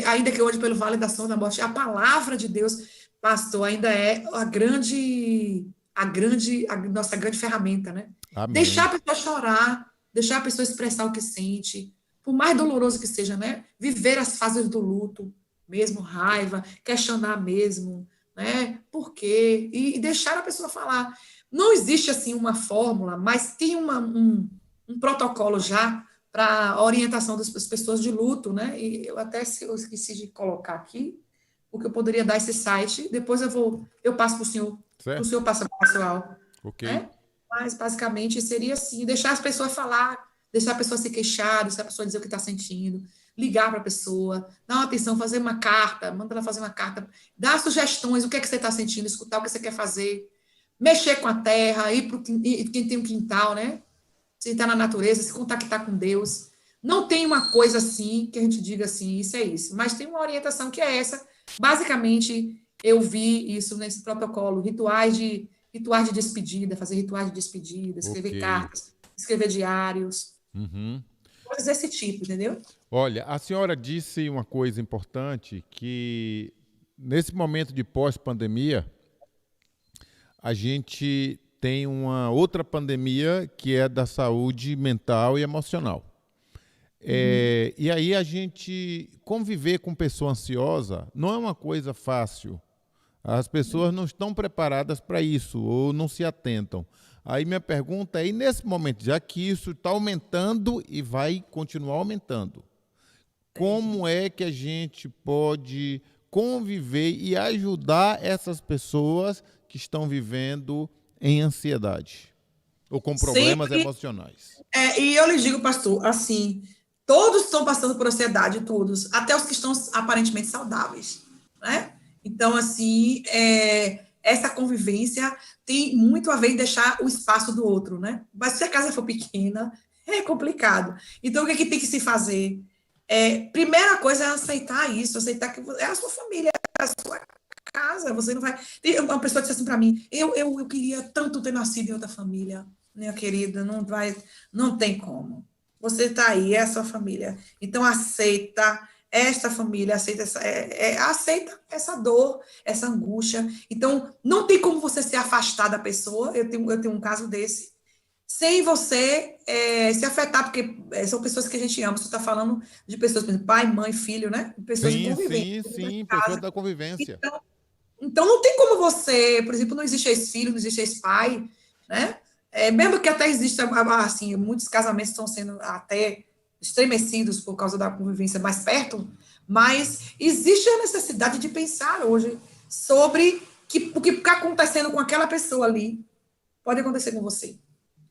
B: Ainda que eu ande pelo vale da sombra da morte, a palavra de Deus, pastor, ainda é a nossa grande ferramenta, né? Deixar
A: Amém.
B: a pessoa chorar, deixar a pessoa expressar o que sente, por mais doloroso que seja, né? Viver as fases do luto, mesmo raiva, questionar mesmo, né? Por quê? E deixar a pessoa falar. Não existe assim uma fórmula, mas tem um protocolo já para a orientação das pessoas de luto, né? E eu até esqueci de colocar aqui, porque eu poderia dar esse site, depois eu passo para o
A: Certo?
B: senhor passa para o pessoal,
A: Ok.
B: né? Mas basicamente seria assim, deixar as pessoas falar, deixar a pessoa se queixar, deixar a pessoa dizer o que está sentindo, ligar para a pessoa, dar uma atenção, fazer uma carta, manda ela fazer uma carta, dar sugestões, o que é que você está sentindo, escutar o que você quer fazer, mexer com a terra, ir para quem tem um quintal, né? Se está na natureza, se contactar com Deus. Não tem uma coisa assim que a gente diga assim, isso é isso. Mas tem uma orientação que é essa. Basicamente, eu vi isso nesse protocolo, rituais de despedida, fazer rituais de despedida,
A: Ok.
B: escrever cartas, escrever diários,
A: Uhum.
B: coisas desse tipo, entendeu?
A: Olha, a senhora disse uma coisa importante, que nesse momento de pós-pandemia, a gente tem uma outra pandemia que é da saúde mental e emocional.
B: Uhum.
A: E aí a gente conviver com pessoa ansiosa não é uma coisa fácil. As pessoas não estão preparadas para isso ou não se atentam. Aí minha pergunta é, e nesse momento, já que isso está aumentando e vai continuar aumentando, como é que a gente pode conviver e ajudar essas pessoas que estão vivendo em ansiedade ou com problemas
B: Sempre,
A: emocionais?
B: e eu lhe digo, pastor, assim, todos estão passando por ansiedade, todos, até os que estão aparentemente saudáveis, né? Então, assim, essa convivência tem muito a ver em deixar o espaço do outro, né? Mas se a casa for pequena, é complicado. Então, o que é que tem que se fazer? Primeira coisa é aceitar isso, aceitar que é a sua família, é a sua casa, você não vai. Uma pessoa disse assim para mim: eu queria tanto ter nascido em outra família, minha querida, não vai, não tem como. Você está aí, é a sua família. Então, aceita esta família, aceita essa dor, essa angústia. Então, não tem como você se afastar da pessoa. Eu tenho um caso desse, sem você se afetar, porque são pessoas que a gente ama. Você está falando de pessoas, por exemplo, pai, mãe, filho, né? Pessoas de
A: Sim,
B: convivência,
A: sim,
B: de
A: sim, pessoas
B: casa.
A: da convivência.
B: Então, não tem como você, por exemplo, não existe ex-filho, não existe ex-pai, né? Mesmo que até exista, assim, muitos casamentos estão sendo até estremecidos por causa da convivência mais perto, mas existe a necessidade de pensar hoje sobre o que está acontecendo com aquela pessoa ali pode acontecer com você.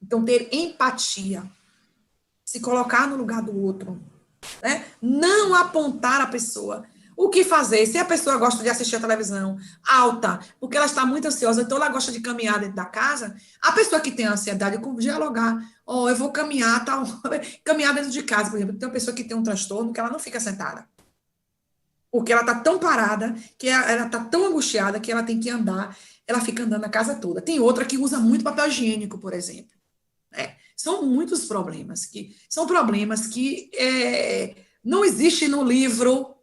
B: Então, ter empatia, se colocar no lugar do outro, né? Não apontar a pessoa. O que fazer? Se a pessoa gosta de assistir a televisão alta, porque ela está muito ansiosa, então ela gosta de caminhar dentro da casa, a pessoa que tem ansiedade, dialogar. Eu vou caminhar, tal, caminhar dentro de casa, por exemplo. Tem uma pessoa que tem um transtorno que ela não fica sentada. Porque ela está tão parada, que ela está tão angustiada que ela tem que andar, ela fica andando a casa toda. Tem outra que usa muito papel higiênico, por exemplo. São muitos problemas que não existe no livro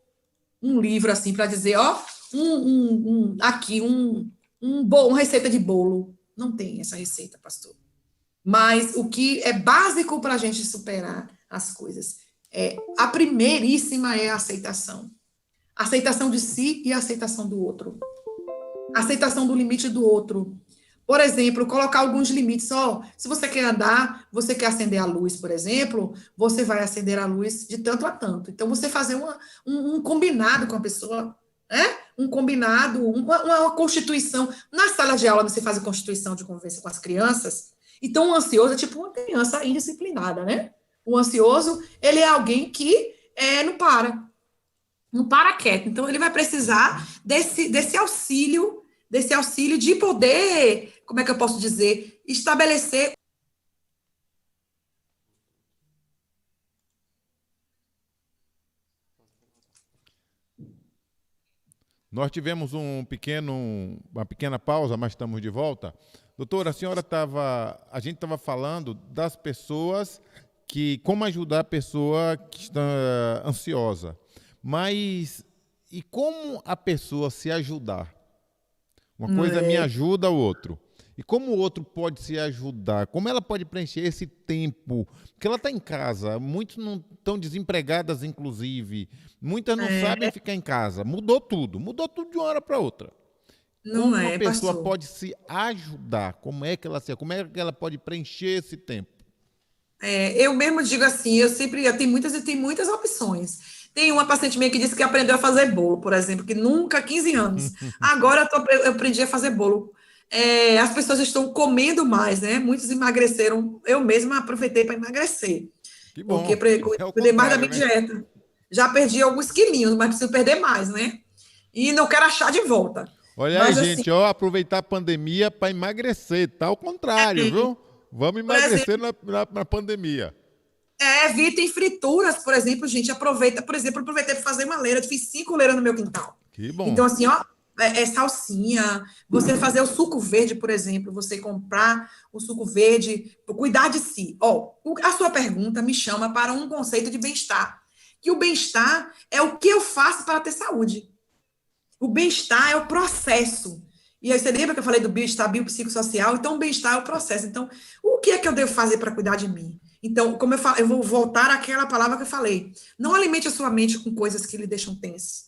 B: um livro assim para dizer, ó, aqui uma receita de bolo. Não tem essa receita, pastor. Mas o que é básico para a gente superar as coisas a primeiríssima é a aceitação. Aceitação de si e a aceitação do outro. Aceitação do limite do outro. Por exemplo, colocar alguns limites. Se você quer andar, você quer acender a luz, por exemplo, você vai acender a luz de tanto a tanto. Então, você fazer um combinado com a pessoa, né? Um combinado, uma constituição. Na sala de aula, você faz a constituição de convivência com as crianças. Então, o ansioso é tipo uma criança indisciplinada, né? O ansioso, ele é alguém que não para quieto. Então, ele vai precisar desse auxílio de poder, como é que eu posso dizer, estabelecer
A: Nós tivemos uma pequena pausa, mas estamos de volta. Doutora, a gente estava falando das pessoas como ajudar a pessoa que está ansiosa. Mas, e como a pessoa se ajudar? Uma coisa me ajuda, o outro. E como o outro pode se ajudar? Como ela pode preencher esse tempo? Porque ela está em casa, muitos não estão desempregadas, inclusive. Muitas não sabem ficar em casa. Mudou tudo de uma hora para outra.
B: Não
A: Como uma
B: é,
A: pessoa
B: pastor.
A: pode se ajudar? Como é que ela pode preencher esse tempo?
B: Eu mesmo digo assim, eu tenho muitas opções. Tem uma paciente minha que disse que aprendeu a fazer bolo, por exemplo, que nunca, 15 anos. Agora eu aprendi a fazer bolo. As pessoas estão comendo mais, né? Muitos emagreceram. Eu mesma aproveitei para emagrecer,
A: Que bom.
B: porque
A: É o
B: cuidei mais da
A: contrário,
B: minha
A: né?
B: dieta. Já perdi alguns quilinhos, mas preciso perder mais, né? E não quero achar de volta.
A: Olha aí,
B: Mas assim,
A: gente, ó, aproveitar a pandemia para emagrecer, tá ao contrário, viu? Vamos
B: por exemplo,
A: emagrecer na pandemia.
B: evitem frituras, por exemplo, gente, aproveita, por exemplo, aproveitei para fazer uma leira, fiz 5 leiras no meu quintal.
A: Que bom.
B: Então, assim, ó, salsinha, você fazer o suco verde, por exemplo, você comprar o suco verde, cuidar de si. Ó, a sua pergunta me chama para um conceito de bem-estar, que o bem-estar é o que eu faço para ter saúde. O bem-estar é o processo. E aí você lembra que eu falei do bem-estar biopsicossocial? Então, o bem-estar é o processo. Então, o que é que eu devo fazer para cuidar de mim? Então, como eu falo, eu vou voltar àquela palavra que eu falei. Não alimente a sua mente com coisas que lhe deixam tenso.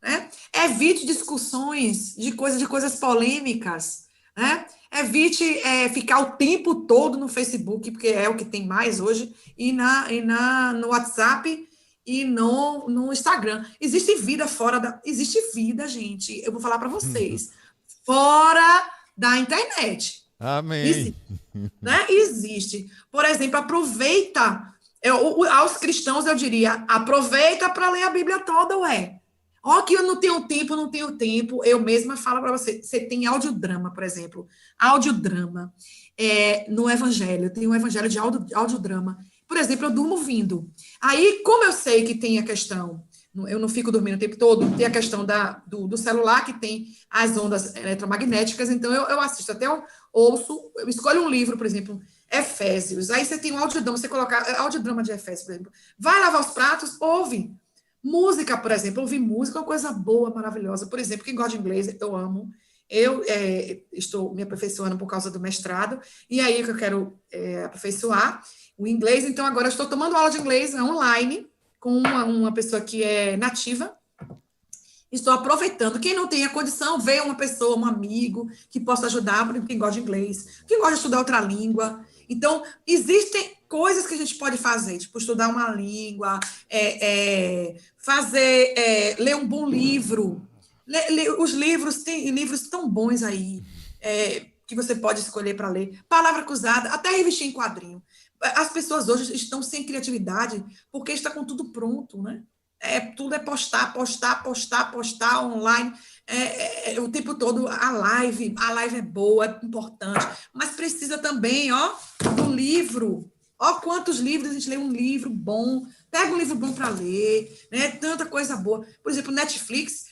B: Né? Evite discussões de coisas polêmicas. Né? Evite ficar o tempo todo no Facebook, porque é o que tem mais hoje, no WhatsApp e no Instagram. Existe vida, gente. Eu vou falar para vocês. Fora da internet.
A: Amém.
B: Existe, né? Existe. Por exemplo, aproveita. Aos cristãos, eu diria, aproveita para ler a Bíblia toda, ué. Ó, que eu não tenho tempo, não tenho tempo. Eu mesma falo para você. Você tem audiodrama, por exemplo. Audiodrama. No Evangelho. Tem um Evangelho de audiodrama. Por exemplo, eu durmo ouvindo. Aí, como eu sei que tem a questão, eu não fico dormindo o tempo todo, tem a questão do celular, que tem as ondas eletromagnéticas, então eu assisto, até eu ouço, eu escolho um livro, por exemplo, Efésios, aí você tem um audiodrama, você colocar audiodrama de Efésios, por exemplo, vai lavar os pratos, ouve. Música, por exemplo, ouvir música é uma coisa boa, maravilhosa. Por exemplo, quem gosta de inglês, eu amo. Eu estou me aperfeiçoando por causa do mestrado, e aí que eu quero aperfeiçoar o inglês. Então, agora eu estou tomando aula de inglês online com uma pessoa que é nativa. Estou aproveitando. Quem não tem a condição, vê uma pessoa, um amigo, que possa ajudar, por exemplo, quem gosta de inglês, quem gosta de estudar outra língua. Então, existem coisas que a gente pode fazer, tipo estudar uma língua, ler um bom livro. Os livros, tem livros tão bons aí, que você pode escolher para ler. Palavra cruzada, até revestir em quadrinho. As pessoas hoje estão sem criatividade porque está com tudo pronto, né? Tudo é postar online, o tempo todo. A live é boa, é importante, mas precisa também, ó, do livro. Ó, quantos livros a gente lê, um livro bom, pega um livro bom para ler, né? Tanta coisa boa. Por exemplo, Netflix,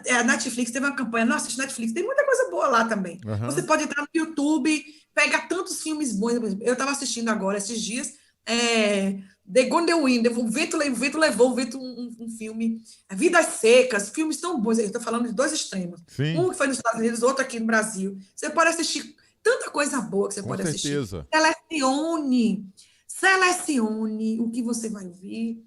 B: a Netflix teve uma campanha, não assiste Netflix, tem muita coisa boa lá também.
A: Uhum.
B: Você pode entrar no YouTube, pega tantos filmes bons. Eu estava assistindo agora, esses dias, The Gone the Wind, o vento levou um filme, Vidas Secas, filmes tão bons. Eu estou falando de dois extremos.
A: Sim.
B: Um que foi nos Estados Unidos, outro aqui no Brasil. Você pode assistir tanta coisa boa que você pode
A: certeza.
B: assistir. Selecione o que você vai ver.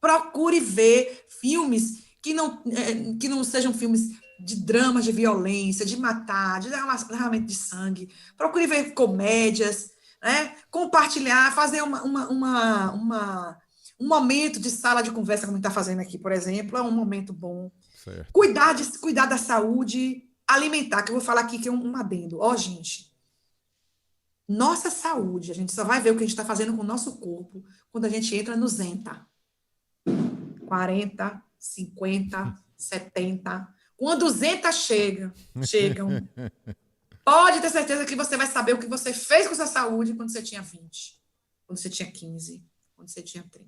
B: Procure ver filmes que não sejam filmes de dramas, de violência, de matar, de derramamento de sangue. Procure ver comédias, né? Compartilhar, fazer um momento de sala de conversa, como a gente está fazendo aqui, por exemplo, é um momento bom.
A: Certo.
B: Cuidar da saúde alimentar, que eu vou falar aqui, que é um adendo. Ó, gente, nossa saúde, a gente só vai ver o que a gente está fazendo com o nosso corpo quando a gente entra no Zenta. 40, 50, 70. Quando o Zenta chegam, pode ter certeza que você vai saber o que você fez com sua saúde quando você tinha 20, quando você tinha 15, quando você tinha 30.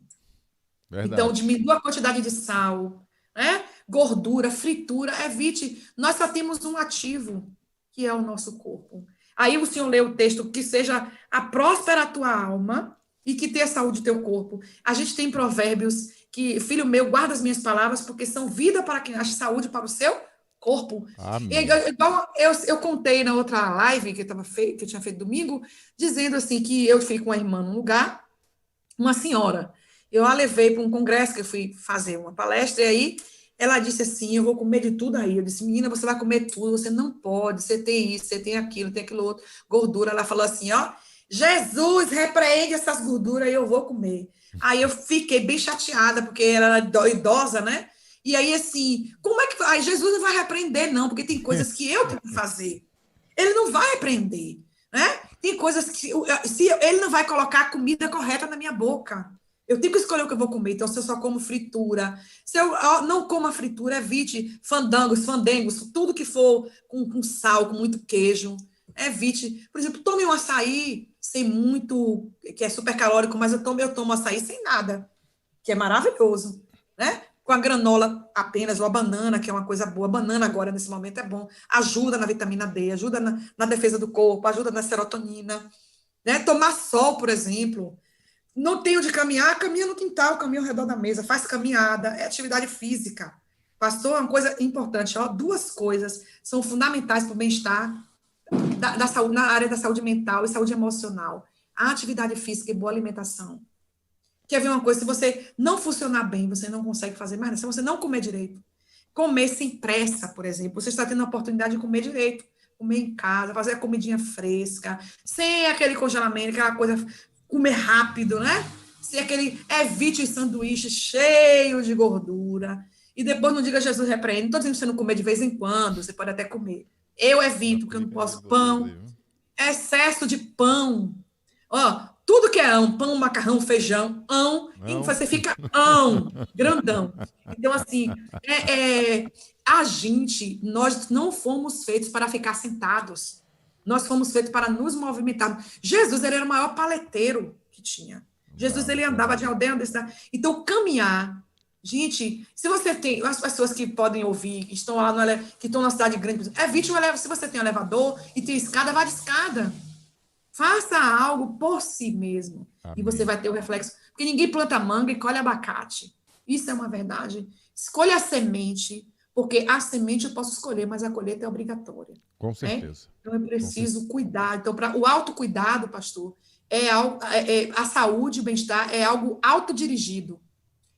A: Verdade.
B: Então, diminua a quantidade de sal, né? gordura, fritura, evite. Nós só temos um ativo, que é o nosso corpo. Aí o Senhor lê o texto, que seja a próspera a tua alma e que tenha saúde o teu corpo. A gente tem provérbios que, filho meu, guarda as minhas palavras, porque são vida para quem acha, saúde para o seu corpo. E,
A: Amém.
B: igual eu contei na outra live que eu tinha feito domingo, dizendo assim que eu fui com uma irmã num lugar, uma senhora. Eu a levei para um congresso que eu fui fazer uma palestra, e aí ela disse assim: eu vou comer de tudo aí. Eu disse: menina, você vai comer tudo, você não pode, você tem isso, você tem aquilo outro, gordura. Ela falou assim: ó, Jesus, repreende essas gorduras e eu vou comer. Aí eu fiquei bem chateada, porque ela era idosa, né? E aí, assim, como é que. Aí Jesus não vai repreender, não, porque tem coisas que eu tenho que fazer. Ele não vai repreender, né? Tem coisas que. Se ele não vai colocar a comida correta na minha boca. Eu tenho que escolher o que eu vou comer. Então, se eu só como fritura, se eu não como a fritura, evite fandangos, tudo que for com sal, com muito queijo. Evite. Por exemplo, tome um açaí sem muito, que é super calórico, mas eu tomo açaí sem nada, que é maravilhoso, né? Com a granola apenas, ou a banana, que é uma coisa boa. A banana agora, nesse momento, é bom. Ajuda na vitamina D, ajuda na defesa do corpo, ajuda na serotonina. Né? Tomar sol, por exemplo. Não tenho de caminhar, caminha no quintal, caminha ao redor da mesa, faz caminhada, é atividade física. Pastor, é uma coisa importante, ó, duas coisas são fundamentais para o bem-estar da saúde, na área da saúde mental e saúde emocional. A atividade física e boa alimentação. Quer ver uma coisa? Se você não funcionar bem, você não consegue fazer mais nada. Se você não comer direito, comer sem pressa, por exemplo, você está tendo a oportunidade de comer direito, comer em casa, fazer a comidinha fresca, sem aquele congelamento, aquela coisa, comer rápido, né? Sem aquele, evite os sanduíches cheios de gordura. E depois não diga Jesus repreende. Não estou dizendo que você não comer de vez em quando, você pode até comer. Eu evito, porque eu não posso pão, excesso de pão. Ó, tudo que é pão, macarrão, feijão, e você fica grandão. Então, assim, a gente, nós não fomos feitos para ficar sentados. Nós fomos feitos para nos movimentar. Jesus, ele era o maior paleteiro que tinha. Jesus, ele andava de aldeia a aldeia. Então, caminhar. Gente, se você tem, as pessoas que podem ouvir, que estão lá, que estão na cidade grande, evite se você tem um elevador e tem escada, vá de escada. Faça algo por si mesmo. Amém. E você vai ter o reflexo. Porque ninguém planta manga e colhe abacate. Isso é uma verdade. Escolha a semente, porque a semente eu posso escolher, mas a colheita é obrigatória.
A: Com certeza.
B: Então, eu preciso cuidar. Então, o autocuidado, pastor, a saúde, o bem-estar é algo autodirigido.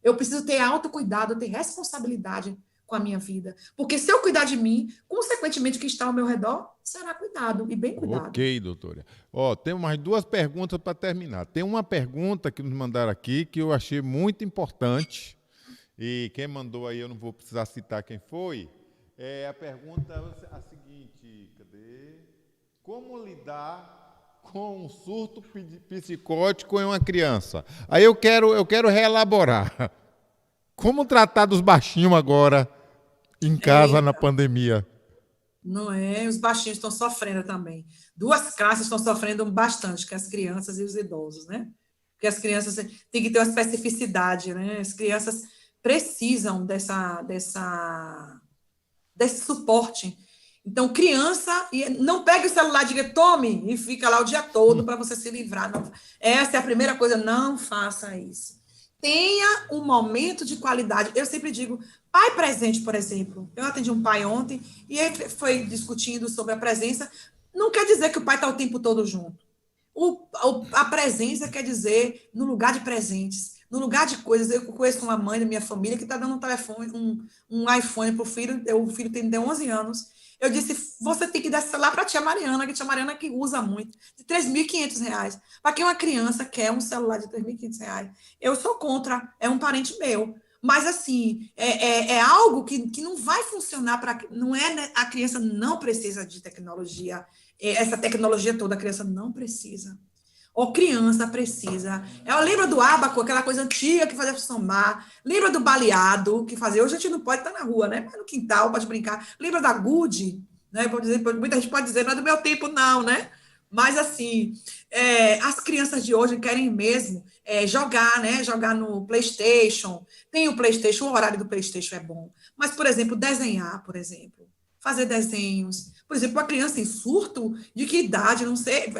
B: Eu preciso ter autocuidado, ter responsabilidade com a minha vida. Porque se eu cuidar de mim, consequentemente, o que está ao meu redor será cuidado e bem cuidado.
A: Ok, doutora. Tem mais duas perguntas para terminar. Tem uma pergunta que nos mandaram aqui que eu achei muito importante. E quem mandou aí, eu não vou precisar citar quem foi. A pergunta é a seguinte, cadê? Como lidar com um surto psicótico em uma criança? Aí eu quero reelaborar. Como tratar dos baixinhos agora em casa na pandemia?
B: Não é? Os baixinhos estão sofrendo também. Duas classes estão sofrendo bastante, que é as crianças e os idosos, né? Porque as crianças têm que ter uma especificidade, né? As crianças precisam desse suporte. Então, criança, não pegue o celular e diga, tome, e fica lá o dia todo para você se livrar. Não. Essa é a primeira coisa, não faça isso. Tenha um momento de qualidade. Eu sempre digo, pai presente, por exemplo. Eu atendi um pai ontem e ele foi discutindo sobre a presença. Não quer dizer que o pai está o tempo todo junto. A presença quer dizer no lugar de presentes, no lugar de coisas. Eu conheço uma mãe da minha família que está dando um telefone, um iPhone para o filho. O filho tem 11 anos. Eu disse, você tem que dar celular para a tia Mariana, que a tia Mariana que usa muito, de R$3.500. Para que uma criança quer um celular de R$3.500? Eu sou contra, é um parente meu. Mas, assim, é algo que não vai funcionar para... Não é, né? A criança não precisa de tecnologia. Essa tecnologia toda, a criança não precisa. Ou criança precisa. Lembra do ábaco, aquela coisa antiga que fazia somar. Lembra do baleado, que fazia. Hoje a gente não pode estar na rua, né? Mas no quintal, pode brincar. Lembra da gude? Né? Muita gente pode dizer, não é do meu tempo, não, né? Mas, assim, as crianças de hoje querem mesmo jogar, né? Jogar no PlayStation. Tem o PlayStation, o horário do PlayStation é bom. Mas, por exemplo, desenhar, por exemplo. Fazer desenhos. Por exemplo, uma criança em surto, de que idade? Não sei.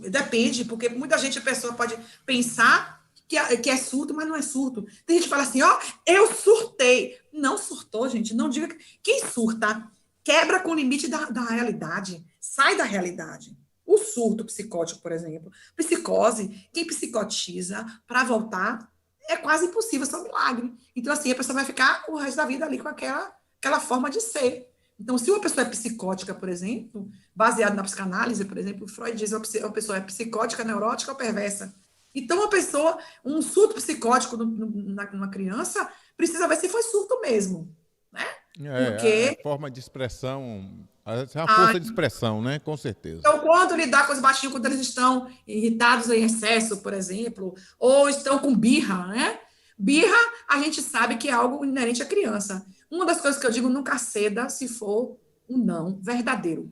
B: Depende, porque muita gente, a pessoa pode pensar que é surto, mas não é surto. Tem gente que fala assim, ó, eu surtei. Não surtou, gente. Não diga. Quem surta quebra com o limite da realidade. Sai da realidade. O surto psicótico, por exemplo, psicose, quem psicotiza para voltar é quase impossível, é só um milagre. Então, assim, a pessoa vai ficar o resto da vida ali com aquela forma de ser. Então, se uma pessoa é psicótica, por exemplo, baseado na psicanálise, por exemplo, Freud diz que uma pessoa é psicótica, neurótica ou perversa. Então, uma pessoa, um surto psicótico numa criança, precisa ver se foi surto mesmo, né?
A: A forma de expressão, é uma força de expressão, né? Com certeza.
B: Então, quando lidar com os baixinhos, quando eles estão irritados em excesso, por exemplo, ou estão com birra, né? Birra, a gente sabe que é algo inerente à criança. Uma das coisas que eu digo, nunca ceda se for um não verdadeiro.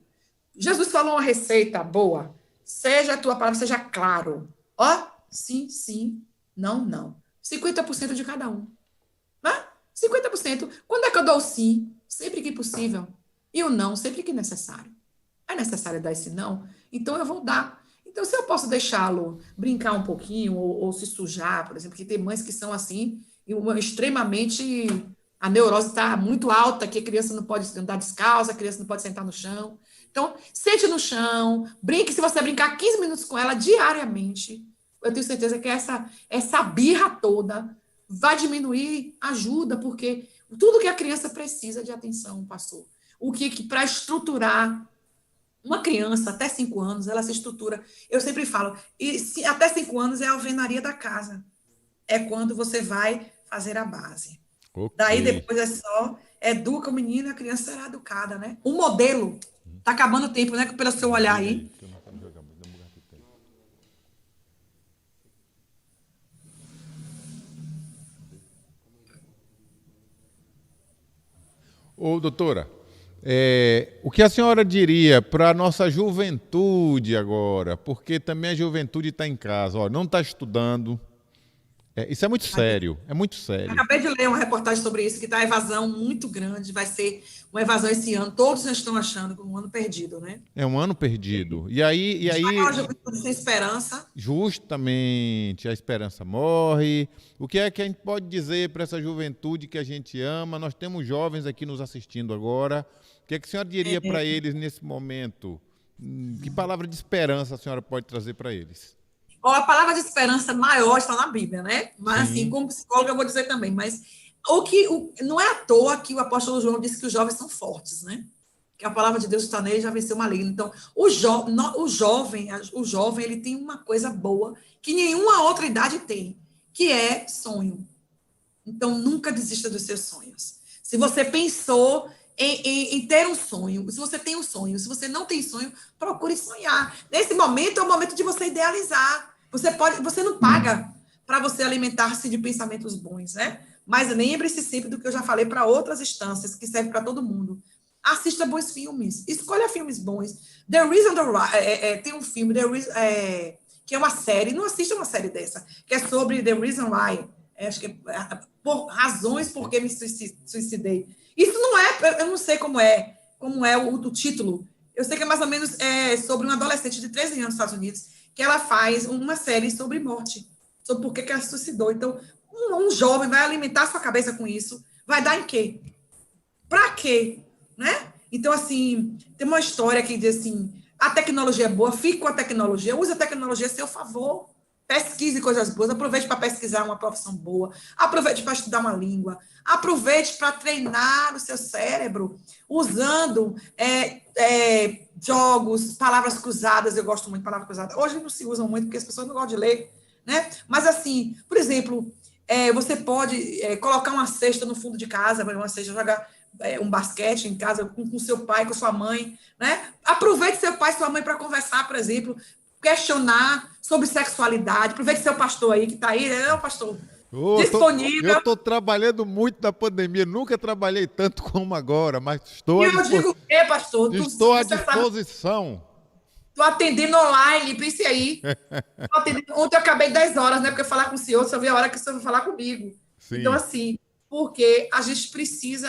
B: Jesus falou uma receita boa. Seja a tua palavra, seja claro. Ó, sim, sim, não, não. 50% de cada um. Né? 50%. Quando é que eu dou o sim? Sempre que possível. E o não, sempre que necessário. É necessário dar esse não? Então eu vou dar. Então, se eu posso deixá-lo brincar um pouquinho ou se sujar, por exemplo, que tem mães que são assim, extremamente. A neurose está muito alta, que a criança não pode andar descalça, a criança não pode sentar no chão. Então, sente no chão, brinque. Se você brincar 15 minutos com ela diariamente, eu tenho certeza que essa birra toda vai diminuir, ajuda, porque tudo que a criança precisa de atenção, pastor. O que para estruturar uma criança até 5 anos, ela se estrutura. Eu sempre falo, até 5 anos é a alvenaria da casa. É quando você vai fazer a base. Okay. Daí depois é só educa o menino e a criança será educada, né? Um modelo. Tá acabando o tempo, né? Pelo seu olhar aí.
A: Ô, doutora, o que a senhora diria para a nossa juventude agora? Porque também a juventude está em casa, ó, não está estudando. Isso é muito sério, é muito sério.
B: Acabei de ler uma reportagem sobre isso, que está a evasão muito grande, vai ser uma evasão esse ano. Todos já estão achando que é um ano perdido, né?
A: É um ano perdido. E aí
B: a juventude sem esperança.
A: Justamente, a esperança morre. O que é que a gente pode dizer para essa juventude que a gente ama? Nós temos jovens aqui nos assistindo agora. O que é que a senhora diria para eles nesse momento? Que palavra de esperança a senhora pode trazer para eles?
B: A palavra de esperança maior está na Bíblia, né? Mas, assim, como psicóloga, eu vou dizer também. Mas não é à toa que o apóstolo João disse que os jovens são fortes, né? Que a palavra de Deus está nele, já venceu o maligno. Então, o jovem, ele tem uma coisa boa que nenhuma outra idade tem, que é sonho. Então, nunca desista dos seus sonhos. Se você pensou em ter um sonho, se você tem um sonho, se você não tem sonho, procure sonhar. Nesse momento é o momento de você idealizar. Você não paga para você alimentar-se de pensamentos bons, né? Mas lembre-se sempre do que eu já falei para outras instâncias, que serve para todo mundo. Assista bons filmes, escolha filmes bons. The Reason tem um filme que é uma série, não assista uma série dessa, que é sobre The Reason Why. Acho que por razões por que me suicidei. Isso não é, eu não sei como é o título. Eu sei que é mais ou menos sobre uma adolescente de 13 anos nos Estados Unidos, que ela faz uma série sobre morte, sobre por que ela se suicidou. Então, um jovem vai alimentar sua cabeça com isso, vai dar em quê? Para quê? Né? Então, assim, tem uma história que diz assim, a tecnologia é boa, fique com a tecnologia, use a tecnologia a seu favor, pesquise coisas boas, aproveite para pesquisar uma profissão boa, aproveite para estudar uma língua, aproveite para treinar o seu cérebro, usando jogos, palavras cruzadas. Eu gosto muito de palavras cruzadas. Hoje não se usam muito, porque as pessoas não gostam de ler, né? Mas, assim, por exemplo, você pode colocar uma cesta no fundo de casa, uma cesta, jogar um basquete em casa com seu pai, com sua mãe, né? Aproveite seu pai e sua mãe para conversar, por exemplo, questionar sobre sexualidade. Aproveite seu pastor aí, que está aí, né, pastor? Disponível.
A: Eu estou trabalhando muito na pandemia, nunca trabalhei tanto como agora, mas estou à disposição.
B: E eu digo o quê, pastor?
A: Estou à disposição.
B: Tô atendendo online, pense aí. Ontem eu acabei 10 horas, né? Porque falar com o senhor, só vi a hora que o senhor vai falar comigo. Então,
A: Sim.
B: assim, porque a gente precisa.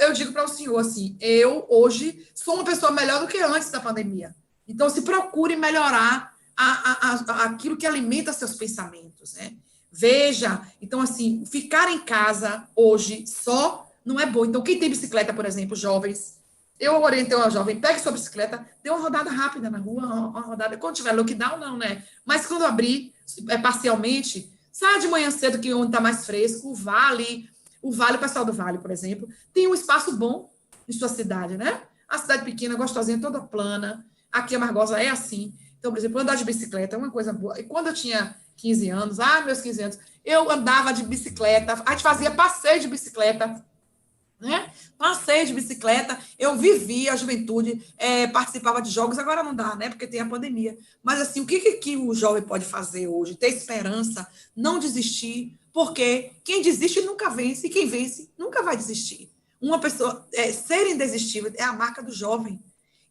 B: Eu digo para o senhor assim: eu hoje sou uma pessoa melhor do que antes da pandemia. Então, se procure melhorar aquilo que alimenta seus pensamentos, né? Veja, então, assim, ficar em casa hoje só não é bom. Então, quem tem bicicleta, por exemplo, jovens, eu orientei uma jovem, pegue sua bicicleta, dê uma rodada rápida na rua, uma rodada. Quando tiver lockdown, não, né? Mas quando abrir parcialmente, saia de manhã cedo, que onde está mais fresco, o Vale, o pessoal do Vale, por exemplo, tem um espaço bom em sua cidade, né? A cidade pequena, gostosinha, toda plana. Aqui a Margosa é assim. Então, por exemplo, andar de bicicleta é uma coisa boa. E quando eu tinha 15 anos, meus 15 anos, eu andava de bicicleta, a gente fazia passeio de bicicleta, né? Passeio de bicicleta, eu vivia a juventude, participava de jogos, agora não dá, né? Porque tem a pandemia. Mas assim, o que o jovem pode fazer hoje? Ter esperança, não desistir, porque quem desiste nunca vence, e quem vence nunca vai desistir. Uma pessoa, ser indesistível é a marca do jovem.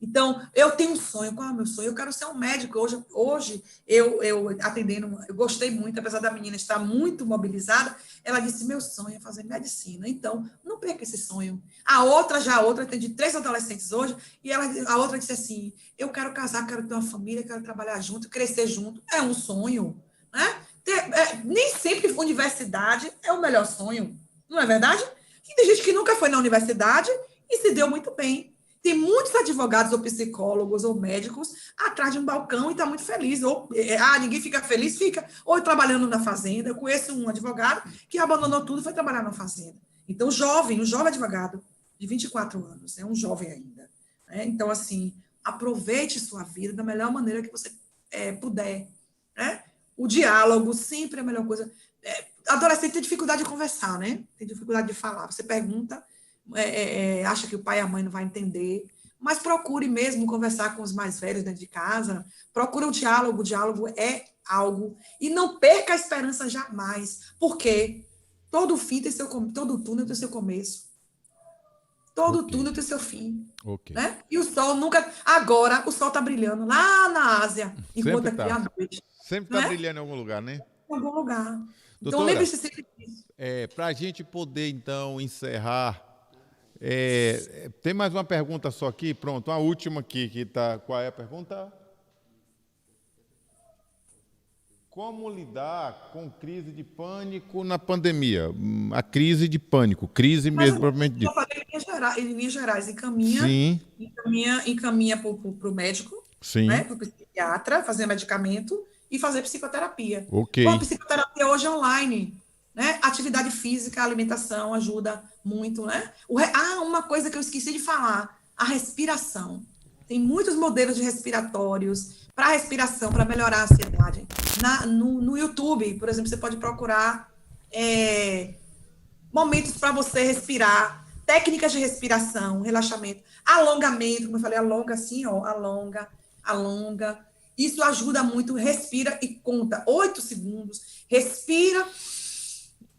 B: Então, eu tenho um sonho. Qual é o meu sonho? Eu quero ser um médico. Hoje eu atendendo, eu gostei muito, apesar da menina estar muito mobilizada, ela disse, meu sonho é fazer medicina. Então, não perca esse sonho. A outra, tem 3 adolescentes hoje, e a outra disse assim, eu quero casar, quero ter uma família, quero trabalhar junto, crescer junto. É um sonho, né? Nem sempre universidade é o melhor sonho, não é verdade? E tem gente que nunca foi na universidade e se deu muito bem. Tem muitos advogados ou psicólogos ou médicos atrás de um balcão e está muito feliz. Ou, ninguém fica feliz, fica. Ou trabalhando na fazenda. Eu conheço um advogado que abandonou tudo e foi trabalhar na fazenda. Então, um jovem advogado de 24 anos, é um jovem ainda. Né? Então, assim, aproveite sua vida da melhor maneira que você puder. Né? O diálogo sempre é a melhor coisa. Adolescente tem dificuldade de conversar, né? Tem dificuldade de falar. Você pergunta, acha que o pai e a mãe não vão entender, mas procure mesmo conversar com os mais velhos dentro de casa, procure o diálogo é algo, e não perca a esperança jamais, porque todo fim tem todo túnel tem seu começo, todo túnel tem seu fim, né? E o sol agora o sol está brilhando lá na Ásia, enquanto aqui à noite.
A: Sempre está brilhando em algum lugar, né?
B: Em algum lugar. Então,
A: doutora,
B: lembre-se sempre disso.
A: Para a gente poder, então, encerrar, tem mais uma pergunta só aqui, pronto, uma última aqui, que tá. Qual é a pergunta? Como lidar com crise de pânico na pandemia? A crise de pânico, crise mesmo, propriamente dito.
B: Eu falei em linhas gerais, encaminha para o médico, né, para o psiquiatra, fazer medicamento e fazer psicoterapia.
A: Ok.
B: A psicoterapia hoje é online, né? Atividade física, alimentação ajuda muito, né? Uma coisa que eu esqueci de falar, a respiração. Tem muitos modelos de respiratórios para respiração, para melhorar a ansiedade. No YouTube, por exemplo, você pode procurar momentos para você respirar, técnicas de respiração, relaxamento, alongamento, como eu falei, alonga assim, ó, alonga. Isso ajuda muito, respira e conta 8 segundos, respira,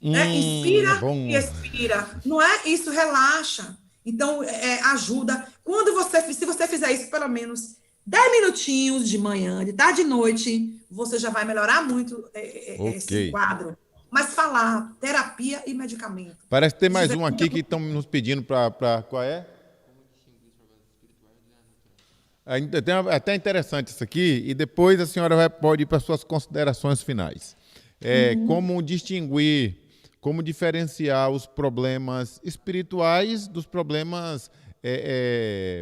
B: né? Inspira e expira. Não é? Isso relaxa. Então, ajuda. Se você fizer isso pelo menos 10 minutinhos de manhã, de tarde e de noite, você já vai melhorar muito esse quadro. Mas falar terapia e medicamento.
A: Parece que tem mais um aqui que estão nos pedindo para... Qual é? Até interessante isso aqui, e depois a senhora pode ir para suas considerações finais. Como distinguir, como diferenciar os problemas espirituais dos problemas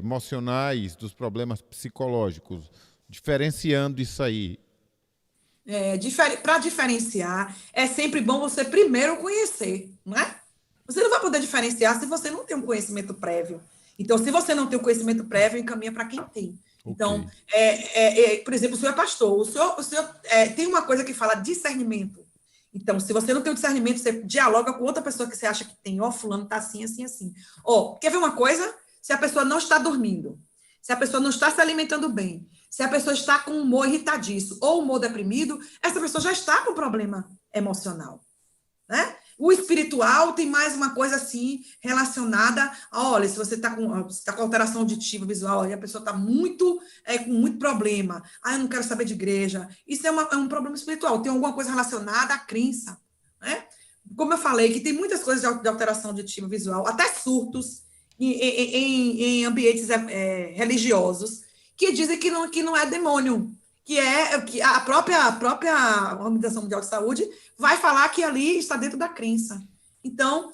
A: emocionais, dos problemas psicológicos, diferenciando isso aí.
B: Para diferenciar, é sempre bom você primeiro conhecer, não é? Você não vai poder diferenciar se você não tem um conhecimento prévio. Então, se você não tem o conhecimento prévio, encaminha para quem tem. Então, por exemplo, o senhor é pastor, o senhor tem uma coisa que fala discernimento. Então, se você não tem o discernimento, você dialoga com outra pessoa que você acha que tem. Fulano está assim, assim, assim. Quer ver uma coisa? Se a pessoa não está dormindo, se a pessoa não está se alimentando bem, se a pessoa está com humor irritadiço ou humor deprimido, essa pessoa já está com problema emocional, né? O espiritual tem mais uma coisa assim relacionada a, olha, se você está com alteração auditiva, visual, aí a pessoa está com muito problema. Ah, eu não quero saber de igreja. Isso é um problema espiritual. Tem alguma coisa relacionada à crença, né? Como eu falei, que tem muitas coisas de alteração auditiva, visual, até surtos em ambientes religiosos, que dizem que não é demônio, que a própria Organização Mundial de Saúde vai falar que ali está dentro da crença. Então,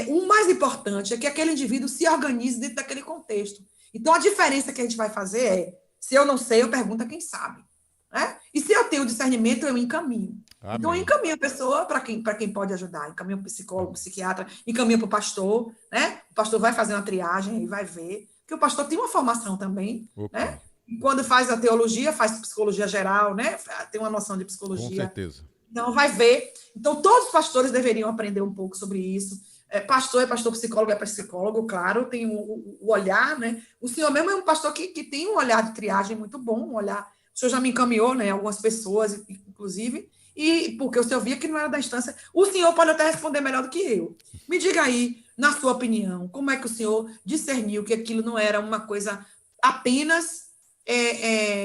B: o mais importante é que aquele indivíduo se organize dentro daquele contexto. Então, a diferença que a gente vai fazer se eu não sei, eu pergunto a quem sabe. Né? E se eu tenho discernimento, eu encaminho. Amém. Então, eu encaminho a pessoa para quem pode ajudar. Encaminho para o psicólogo, psiquiatra, encaminho para o pastor. Né? O pastor vai fazer uma triagem e vai ver. Porque o pastor tem uma formação também. Né? E quando faz a teologia, faz psicologia geral, né? Tem uma noção de psicologia.
A: Com certeza.
B: Então, vai ver. Então, todos os pastores deveriam aprender um pouco sobre isso. Pastor é pastor, psicólogo é psicólogo, claro, tem o olhar, né? O senhor mesmo é um pastor que tem um olhar de triagem muito bom, um olhar. O senhor já me encaminhou, né? Algumas pessoas, inclusive, e porque o senhor via que não era da instância. O senhor pode até responder melhor do que eu. Me diga aí, na sua opinião, como é que o senhor discerniu que aquilo não era uma coisa apenas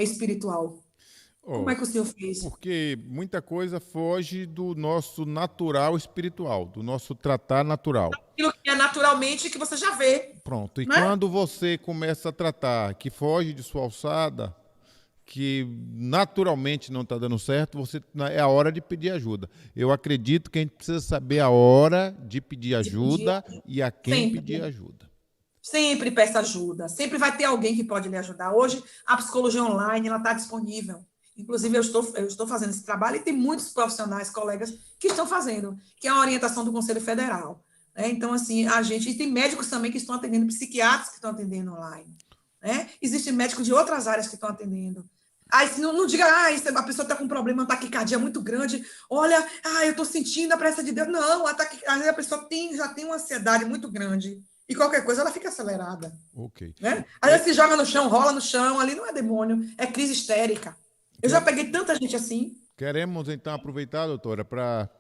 B: espiritual? Como é que o senhor fez?
A: Porque muita coisa foge do nosso natural espiritual, do nosso tratar natural.
B: Aquilo que é naturalmente que você já vê.
A: Pronto. E quando você começa a tratar que foge de sua alçada, que naturalmente não está dando certo, é a hora de pedir ajuda. Eu acredito que a gente precisa saber a hora de pedir ajuda e a quem pedir ajuda.
B: Sempre peça ajuda. Sempre vai ter alguém que pode lhe ajudar. Hoje, a psicologia online está disponível. Inclusive, eu estou fazendo esse trabalho e tem muitos profissionais, colegas, que estão fazendo, que é a orientação do Conselho Federal. Né? Então, assim, e tem médicos também que estão atendendo, psiquiatras que estão atendendo online. Né? Existem médicos de outras áreas que estão atendendo. Aí, não diga, a pessoa está com um problema, uma taquicardia muito grande, olha, eu estou sentindo a presença de Deus. Não, a pessoa já tem uma ansiedade muito grande. E qualquer coisa, ela fica acelerada.
A: Ok.
B: Né? Aí ela se joga no chão, rola no chão, ali não é demônio, é crise histérica. Eu já peguei tanta gente assim.
A: Queremos, então, aproveitar, doutora, para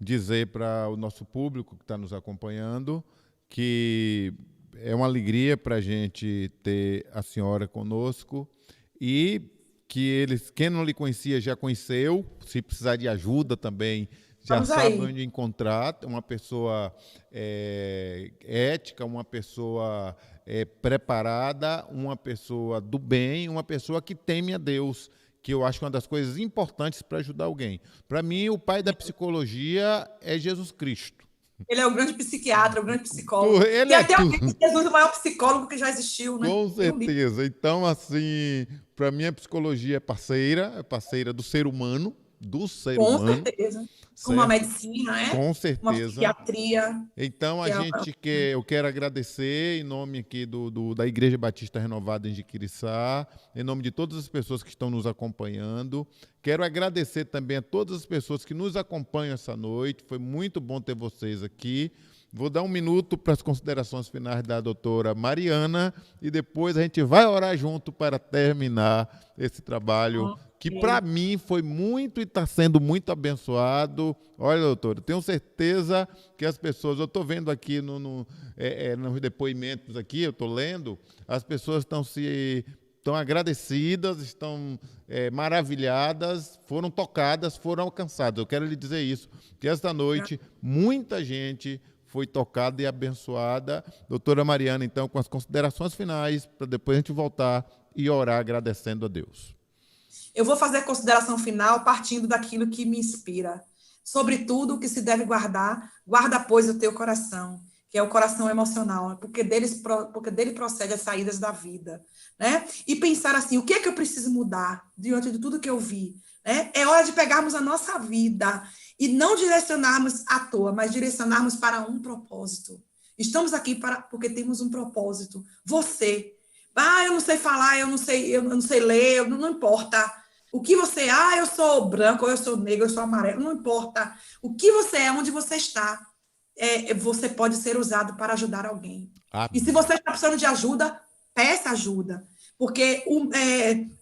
A: dizer para o nosso público que está nos acompanhando que é uma alegria para a gente ter a senhora conosco e que quem não lhe conhecia já conheceu, se precisar de ajuda também, já sabe onde encontrar uma pessoa ética, uma pessoa preparada, uma pessoa do bem, uma pessoa que teme a Deus, que eu acho que é uma das coisas importantes para ajudar alguém. Para mim, o pai da psicologia é Jesus Cristo.
B: Ele é o grande psiquiatra, o grande psicólogo.
A: Ele
B: e até o Jesus, o maior psicólogo que já existiu, né?
A: Com certeza. Então, assim, para mim a psicologia é parceira do ser humano,
B: Com certeza. Com uma medicina, né?
A: Com certeza.
B: Uma psiquiatria.
A: Então, eu quero agradecer em nome aqui da Igreja Batista Renovada em Jiquiriçá, em nome de todas as pessoas que estão nos acompanhando. Quero agradecer também a todas as pessoas que nos acompanham essa noite. Foi muito bom ter vocês aqui. Vou dar um minuto para as considerações finais da doutora Mariana e depois a gente vai orar junto para terminar esse trabalho que para mim foi muito e está sendo muito abençoado. Olha, doutora, tenho certeza que as pessoas, eu estou vendo aqui nos depoimentos aqui, eu estou lendo, as pessoas estão agradecidas, estão maravilhadas, foram tocadas, foram alcançadas. Eu quero lhe dizer isso, que esta noite muita gente foi tocada e abençoada. Doutora Mariana, então, com as considerações finais, para depois a gente voltar e orar agradecendo a Deus.
B: Eu vou fazer a consideração final partindo daquilo que me inspira. Sobretudo, o que se deve guarda, pois, o teu coração, que é o coração emocional, porque dele procede as saídas da vida. Né? E pensar assim, o que é que eu preciso mudar diante de tudo que eu vi? Né? É hora de pegarmos a nossa vida e não direcionarmos à toa, mas direcionarmos para um propósito. Estamos aqui porque temos um propósito. Você. Eu não sei falar, eu não sei ler, não importa. O que você é, eu sou branco, ou eu sou negro, eu sou amarelo, não importa. O que você é, onde você está, você pode ser usado para ajudar alguém. E se você está precisando de ajuda, peça ajuda. Porque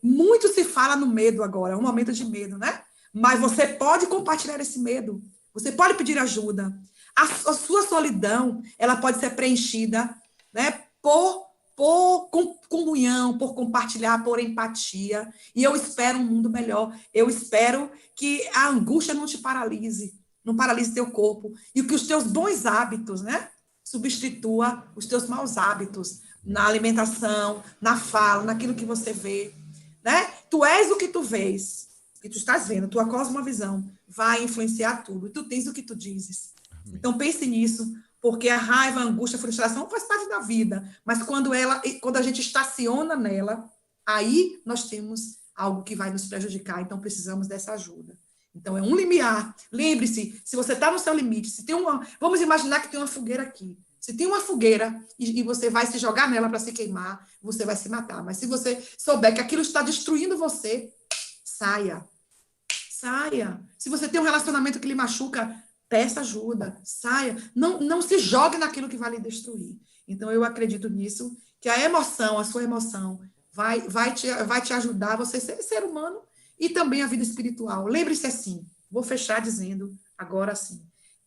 B: muito se fala no medo agora, é um momento de medo, né? Mas você pode compartilhar esse medo. Você pode pedir ajuda. A sua solidão, ela pode ser preenchida, né, por comunhão, por compartilhar, por empatia. E eu espero um mundo melhor. Eu espero que a angústia não te paralise, não paralise teu corpo. E que os teus bons hábitos, né, substitua os teus maus hábitos na alimentação, na fala, naquilo que você vê, né? Tu és o que tu vês, que tu estás vendo, tua cosmovisão vai influenciar tudo. E tu tens o que tu dizes.
A: Amém.
B: Então pense nisso, porque a raiva, a angústia, a frustração faz parte da vida, mas quando a gente estaciona nela, aí nós temos algo que vai nos prejudicar, então precisamos dessa ajuda. Então é um limiar. Lembre-se, se você está no seu limite, se tem vamos imaginar que tem uma fogueira aqui. Se tem uma fogueira e você vai se jogar nela para se queimar, você vai se matar. Mas se você souber que aquilo está destruindo você, saia. Saia. Se você tem um relacionamento que lhe machuca, peça ajuda, saia. Não se jogue naquilo que vai lhe destruir. Então, eu acredito nisso, que a emoção, a sua emoção, vai te ajudar a você ser ser humano e também a vida espiritual. Lembre-se assim, vou fechar dizendo agora assim.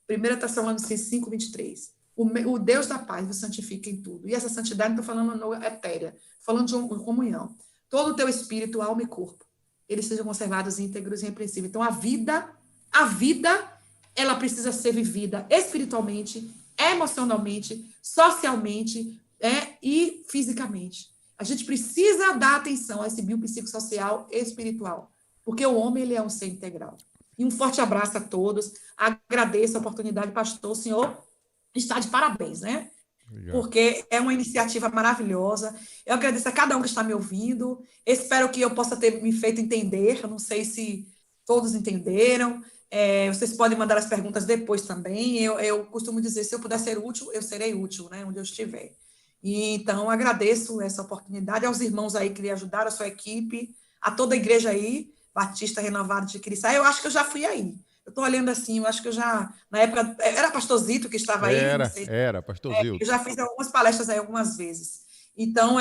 B: 1 Tessalonicenses 5:23. O Deus da paz vos santifica em tudo. E essa santidade não estou falando no etérea, falando de comunhão. Todo o teu espírito, alma e corpo, eles sejam conservados íntegros e irrepreensíveis. Então, a vida, ela precisa ser vivida espiritualmente, emocionalmente, socialmente, e fisicamente. A gente precisa dar atenção a esse biopsicossocial e espiritual, porque o homem ele é um ser integral. E um forte abraço a todos. Agradeço a oportunidade, pastor. O senhor está de parabéns, né?
A: Obrigado.
B: Porque é uma iniciativa maravilhosa. Eu agradeço a cada um que está me ouvindo. Espero que eu possa ter me feito entender. Eu não sei se todos entenderam. Vocês podem mandar as perguntas depois também. Eu costumo dizer, se eu puder ser útil, eu serei útil, né, onde eu estiver. E, então, agradeço essa oportunidade aos irmãos aí que lhe ajudaram, a sua equipe, a toda a igreja aí, Batista Renovado de Criciúma. Eu acho que eu já fui aí. Eu estou olhando assim, eu acho que eu já, na época, era pastor Zito que estava aí?
A: Era, pastor Zildo.
B: Eu já fiz algumas palestras aí algumas vezes. Então,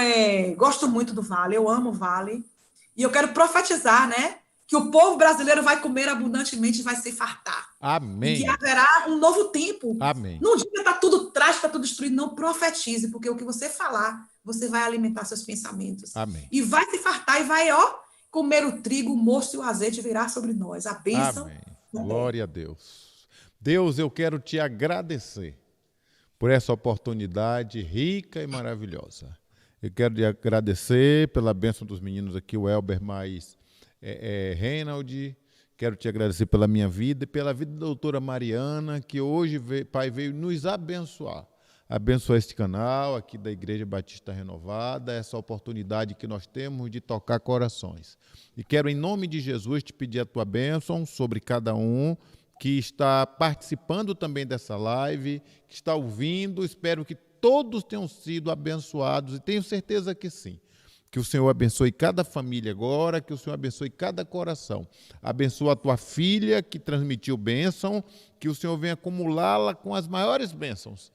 B: gosto muito do Vale, eu amo o Vale. E eu quero profetizar, né, que o povo brasileiro vai comer abundantemente e vai se fartar.
A: Amém.
B: E que haverá um novo tempo.
A: Amém.
B: Num dia está tudo trágico, está tudo destruído, não profetize, porque o que você falar, você vai alimentar seus pensamentos.
A: Amém.
B: E vai se fartar e vai, comer o trigo, o mosto e o azeite virá sobre nós. A bênção.
A: Amém. Glória a Deus. Deus, eu quero te agradecer por essa oportunidade rica e maravilhosa. Eu quero te agradecer pela bênção dos meninos aqui, o Elber mais Reinaldi. Quero te agradecer pela minha vida e pela vida da doutora Mariana, que hoje, Pai, veio nos abençoar. Abençoar este canal aqui da Igreja Batista Renovada, essa oportunidade que nós temos de tocar corações. E quero, em nome de Jesus, te pedir a tua bênção sobre cada um que está participando também dessa live, que está ouvindo. Espero que todos tenham sido abençoados e tenho certeza que sim. Que o Senhor abençoe cada família agora, que o Senhor abençoe cada coração. Abençoa a tua filha que transmitiu bênção, que o Senhor venha acumulá-la com as maiores bênçãos.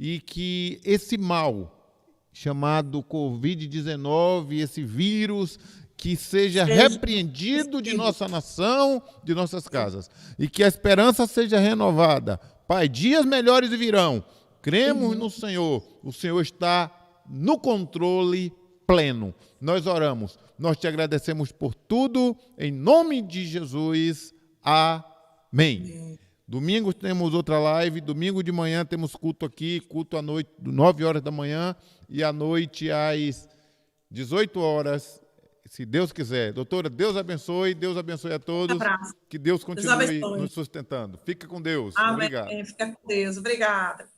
A: E que esse mal chamado Covid-19, esse vírus, que seja repreendido de nossa nação, de nossas casas. E que a esperança seja renovada. Pai, dias melhores virão. Cremos no Senhor. O Senhor está no controle pleno. Nós oramos. Nós te agradecemos por tudo. Em nome de Jesus. Amém. Domingo temos outra live, domingo de manhã temos culto aqui, culto à noite, 9 horas da manhã, e à noite às 18 horas, se Deus quiser. Doutora, Deus abençoe a todos. Um abraço. Que Deus continue nos sustentando. Fica com Deus.
B: Amém.
A: Obrigado.
B: Fica com Deus. Obrigada.